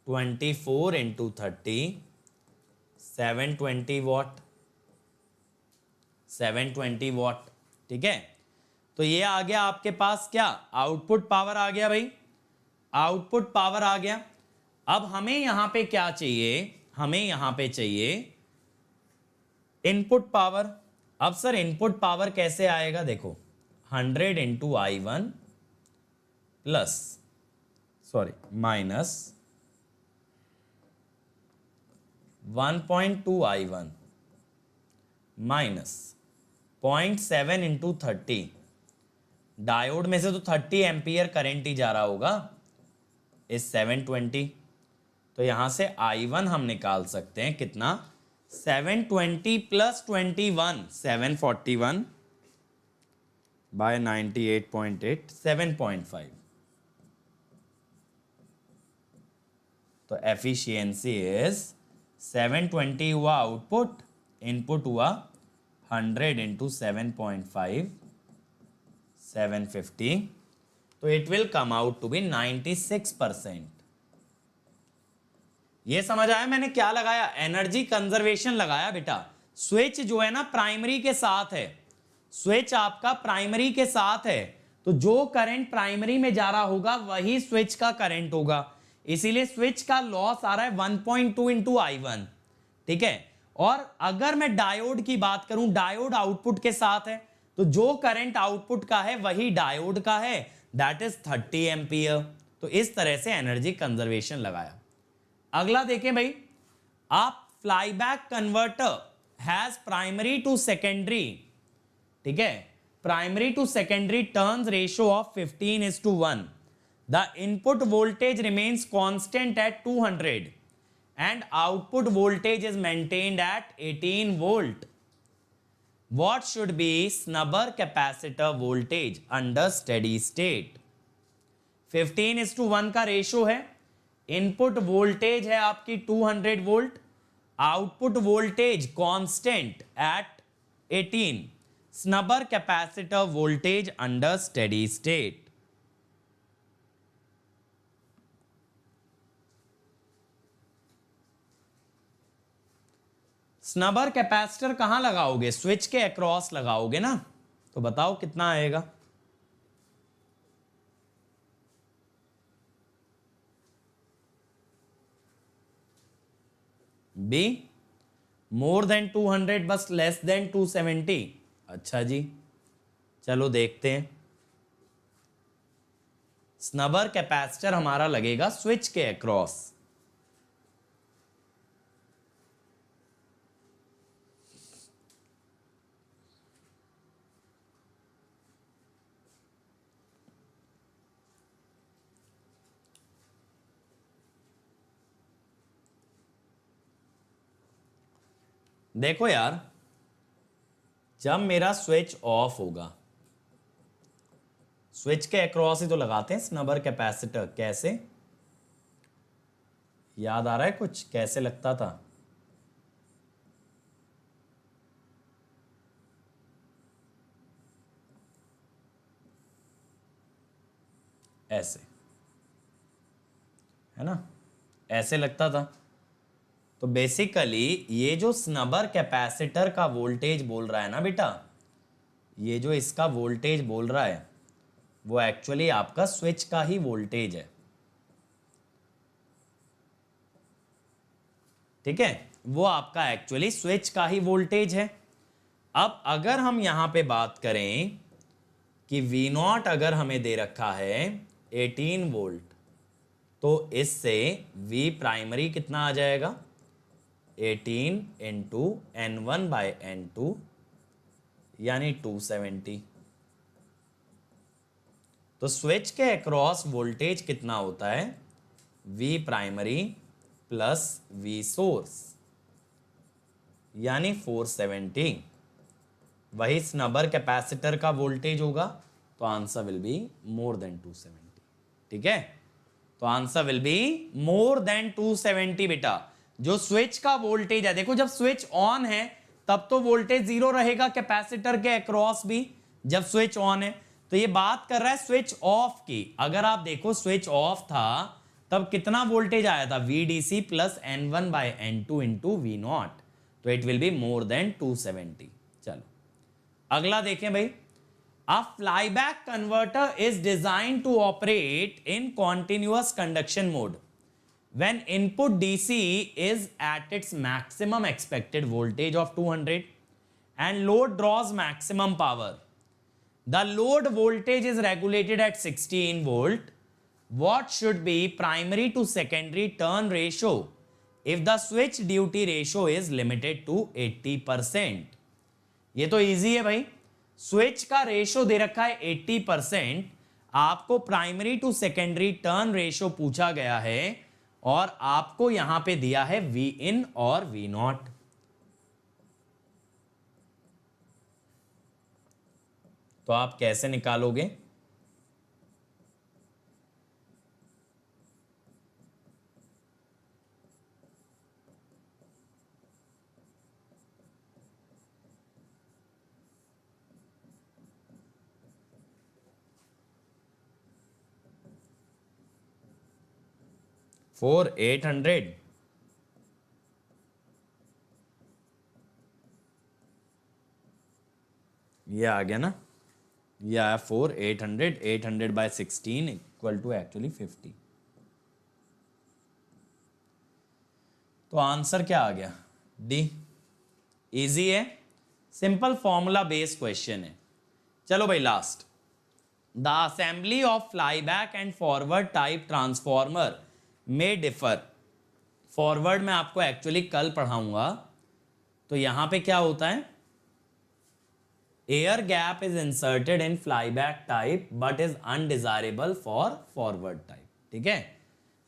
24 इंटू 30, 720 वॉट, 720 वॉट, ठीक है। तो ये आ गया आपके पास क्या, आउटपुट पावर आ गया भाई, आउटपुट पावर आ गया। अब हमें यहां पे क्या चाहिए, हमें यहां पे चाहिए इनपुट पावर। अब सर इनपुट पावर कैसे आएगा, देखो 100 into I1 plus minus 1.2 I1 minus 0.7 into 30, diode में से तो 30 एम्पियर करंट ही जा रहा होगा इस 720, तो यहां से I1 हम निकाल सकते हैं कितना, 720 प्लस 21, 741 बाय 98.8, 7.5। तो एफिशिएंसी इज 720 हुआ आउटपुट, इनपुट हुआ 100 इंटू 7.5, 750, तो it will come out to be 96%। ये समझ आया मैंने क्या लगाया, एनर्जी कंजर्वेशन लगाया बेटा। स्विच जो है ना प्राइमरी के साथ है, स्विच आपका प्राइमरी के साथ है, तो जो करंट प्राइमरी में जा रहा होगा वही स्विच का करंट होगा, इसीलिए स्विच का लॉस आ रहा है 1.2 इंटू I1, ठीक है। और अगर मैं डायोड की बात करूं, डायोड आउटपुट के साथ है, तो जो करंट आउटपुट का है वही डायोड का है, दैट इज 30 एम्पियर। तो इस तरह से एनर्जी कंजर्वेशन लगाया। अगला देखें भाई, आप flyback converter has primary to secondary, ठीक है, primary to secondary turns ratio of 15:1, the input voltage remains constant at 200 and output voltage is maintained at 18 volt. What should be snubber capacitor voltage under steady state? 15:1 का रेशो है, इनपुट वोल्टेज है आपकी 200 volt, output voltage constant at 18, snubber capacitor voltage under steady state. Snubber capacitor कहां लगाओगे, स्विच के अक्रॉस लगाओगे ना, तो बताओ कितना आएगा। बी मोर देन 200 बस लेस देन 270। अच्छा जी, चलो देखते हैं। स्नबर कैपेसिटर हमारा लगेगा स्विच के अक्रॉस, देखो यार, जब मेरा स्विच ऑफ होगा, स्विच के अक्रॉस ही तो लगाते हैं स्नबर कैपेसिटर। कैसे, याद आ रहा है कुछ कैसे लगता था? ऐसे, है ना, ऐसे लगता था। तो बेसिकली ये जो स्नबर कैपेसिटर का वोल्टेज बोल रहा है ना बेटा, ये जो इसका वोल्टेज बोल रहा है वो एक्चुअली आपका स्विच का ही वोल्टेज है। ठीक है, वो आपका एक्चुअली स्विच का ही वोल्टेज है। अब अगर हम यहां पे बात करें कि V0 अगर हमें दे रखा है 18 वोल्ट, तो इससे V प्राइमरी कितना आ जाएगा, 18 इंटू N1/N2 यानी 270। तो स्विच के अक्रॉस वोल्टेज कितना होता है, V primary plus V source यानी 470। वही स्नबर कैपेसिटर का वोल्टेज होगा, तो answer will be more than 270। ठीक है, तो answer will be more than 270 बेटा। जो स्विच का वोल्टेज है, देखो जब स्विच ऑन है तब तो वोल्टेज 0 रहेगा कैपेसिटर के अक्रॉस भी, जब स्विच ऑन है। तो ये बात कर रहा है स्विच ऑफ की। अगर आप देखो स्विच ऑफ था तब कितना वोल्टेज आया था, VDC plus N1/N2 into V0, तो it will be more than 270। चलो अगला देखें भाई, a flyback converter is designed to operate in continuous conduction mode when input DC is at its maximum expected voltage of 200 and load draws maximum power. The load voltage is regulated at 16 volt. What should be primary to secondary turn ratio if the switch duty ratio is limited to 80%? ये तो इजी है भाई, स्विच का रेशो दे रखा है 80%, आपको primary to secondary turn ratio पूछा गया है और आपको यहां पे दिया है V in और V0। तो आप कैसे निकालोगे, फोर 800, ये आ गया ना, ये आया 4 800, 800/16 इक्वल टू एक्चुअली 50। तो आंसर क्या आ गया, डी। इजी है, सिंपल फॉर्मूला बेस्ड क्वेश्चन है। चलो भाई last, the assembly of flyback and forward type transformer में डिफर। फॉरवर्ड में आपको एक्चुअली कल पढ़ाऊंगा। तो यहां पे क्या होता है, air gap is inserted in flyback type but is undesirable for forward type. ठीक है,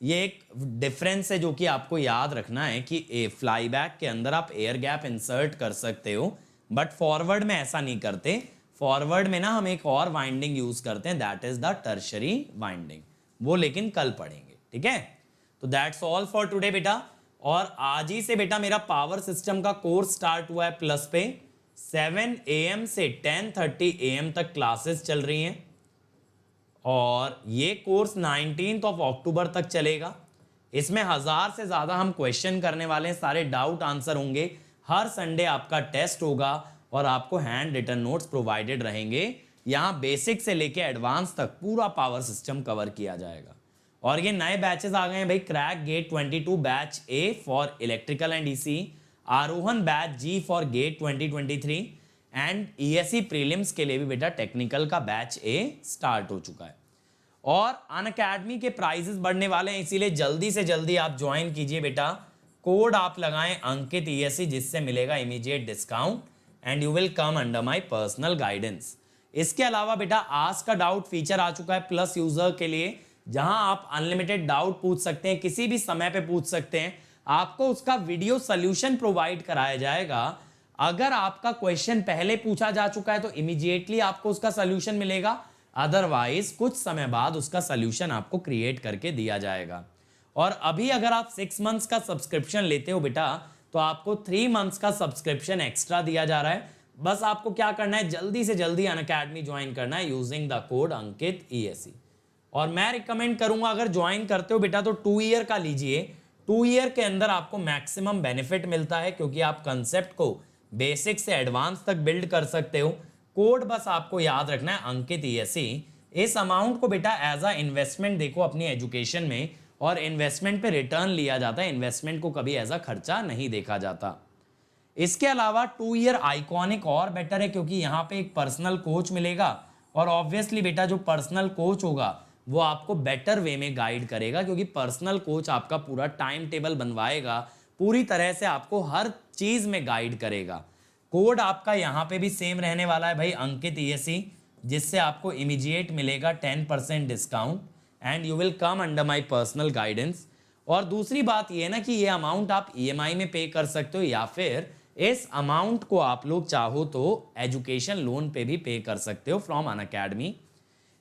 ये एक डिफरेंस है जो कि आपको याद रखना है कि फ्लाईबैक के अंदर आप एयर गैप इंसर्ट कर सकते हो, बट फॉरवर्ड में ऐसा नहीं करते। फॉरवर्ड में ना हम एक और वाइंडिंग यूज करते हैं, that is the tertiary winding, वो लेकिन कल पढ़ेंगे। ठीक है, तो दैट्स ऑल फॉर टुडे बेटा। और आज ही से बेटा मेरा पावर सिस्टम का कोर्स स्टार्ट हुआ है प्लस पे। 7 AM से 10:30 AM तक क्लासेस चल रही हैं और ये कोर्स 19 अक्टूबर तक चलेगा। इसमें 1000 से ज़्यादा हम क्वेश्चन करने वाले हैं, सारे डाउट आंसर होंगे। हर संडे आपका टेस्ट होगा और आपको हैंड रिटन नोट्स प्रोवाइडेड रहेंगे। यहाँ बेसिक से लेके एडवांस तक पूरा पावर सिस्टम कवर किया जाएगा। और ये नए बैचेस आ गए हैं भाई, crack GATE 22 batch A for electrical and EC, Aarohan batch G for GATE 2023 and ESE prelims के लिए भी बेटा टेक्निकल का बैच A स्टार्ट हो चुका है। और अनअकैडमी के प्राइजेस बढ़ने वाले हैं, इसीलिए जल्दी से जल्दी आप ज्वाइन कीजिए बेटा। कोड आप लगाएं अंकित ESE, जिससे मिलेगा immediate discount and you will come under my personal guidance. इसके अलावा बेटा आज का डाउट फीचर आ चुका है प्लस यूजर के लिए, जहां आप अनलिमिटेड डाउट पूछ सकते हैं, किसी भी समय पे पूछ सकते हैं। आपको उसका वीडियो सॉल्यूशन प्रोवाइड कराया जाएगा। अगर आपका क्वेश्चन पहले पूछा जा चुका है तो इमीडिएटली आपको उसका सॉल्यूशन मिलेगा, अदरवाइज कुछ समय बाद उसका सॉल्यूशन आपको क्रिएट करके दिया जाएगा। और अभी अगर आप 6 मंथ्स का सब्सक्रिप्शन लेते हो बेटा, तो आपको 3 मंथ्स का सब्सक्रिप्शन एक्स्ट्रा दिया जा रहा है। बस आपको क्या करना है, जल्दी से जल्दी अनअकैडमी ज्वाइन करना है using the code Ankit ESE। और मैं रिकमेंड करूंगा अगर ज्वाइन करते हो बेटा तो 2 ईयर का लीजिए। 2 ईयर के अंदर आपको मैक्सिमम बेनिफिट मिलता है, क्योंकि आप कंसेप्ट को बेसिक से एडवांस तक बिल्ड कर सकते हो। कोड बस आपको याद रखना है अंकित ESE। इस अमाउंट को बेटा एज अ इन्वेस्टमेंट देखो अपनी एजुकेशन में, और इन्वेस्टमेंट पे रिटर्न लिया जाता है, इन्वेस्टमेंट को कभी ऐसा खर्चा नहीं देखा जाता। इसके अलावा 2 ईयर आइकॉनिक और बेटर है क्योंकि यहाँ पे एक पर्सनल कोच मिलेगा और ऑब्वियसली बेटा जो पर्सनल कोच होगा वो आपको बेटर वे में गाइड करेगा, क्योंकि पर्सनल कोच आपका पूरा टाइम टेबल बनवाएगा, पूरी तरह से आपको हर चीज में गाइड करेगा। कोड आपका यहाँ पे भी सेम रहने वाला है भाई, अंकित ESE, जिससे आपको इमीडिएट मिलेगा 10% discount and you will come under my personal guidance. और दूसरी बात ये ना कि ये अमाउंट आप EMI में पे कर सकते हो या फिर इस अमाउंट को आप लोग चाहो तो एजुकेशन लोन पे भी पे कर सकते हो फ्रॉम अनअकैडमी।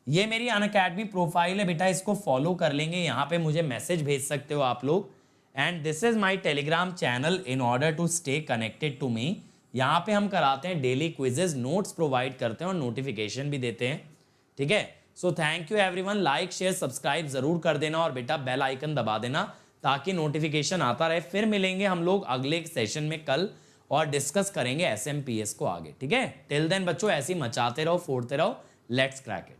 ये मेरी अनअकैडमी प्रोफाइल है बेटा, इसको फॉलो कर लेंगे, यहाँ पे मुझे मैसेज भेज सकते हो आप लोग। And this is my Telegram channel in order to stay connected to me. यहाँ पे हम कराते हैं डेली क्विजेज, नोट्स प्रोवाइड करते हैं और नोटिफिकेशन भी देते हैं, ठीक है। So thank you everyone, like share subscribe जरूर कर देना और बेटा बेल आइकन दबा देना ताकि नोटिफिकेशन आता रहे। फिर मिलेंगे हम लोग अगले सेशन में कल और डिस्कस करेंगे SMPS को आगे, ठीक है। टिल देन बच्चों ऐसे ही मचाते रहो, फोड़ते रहो, लेट्स क्रैक इट।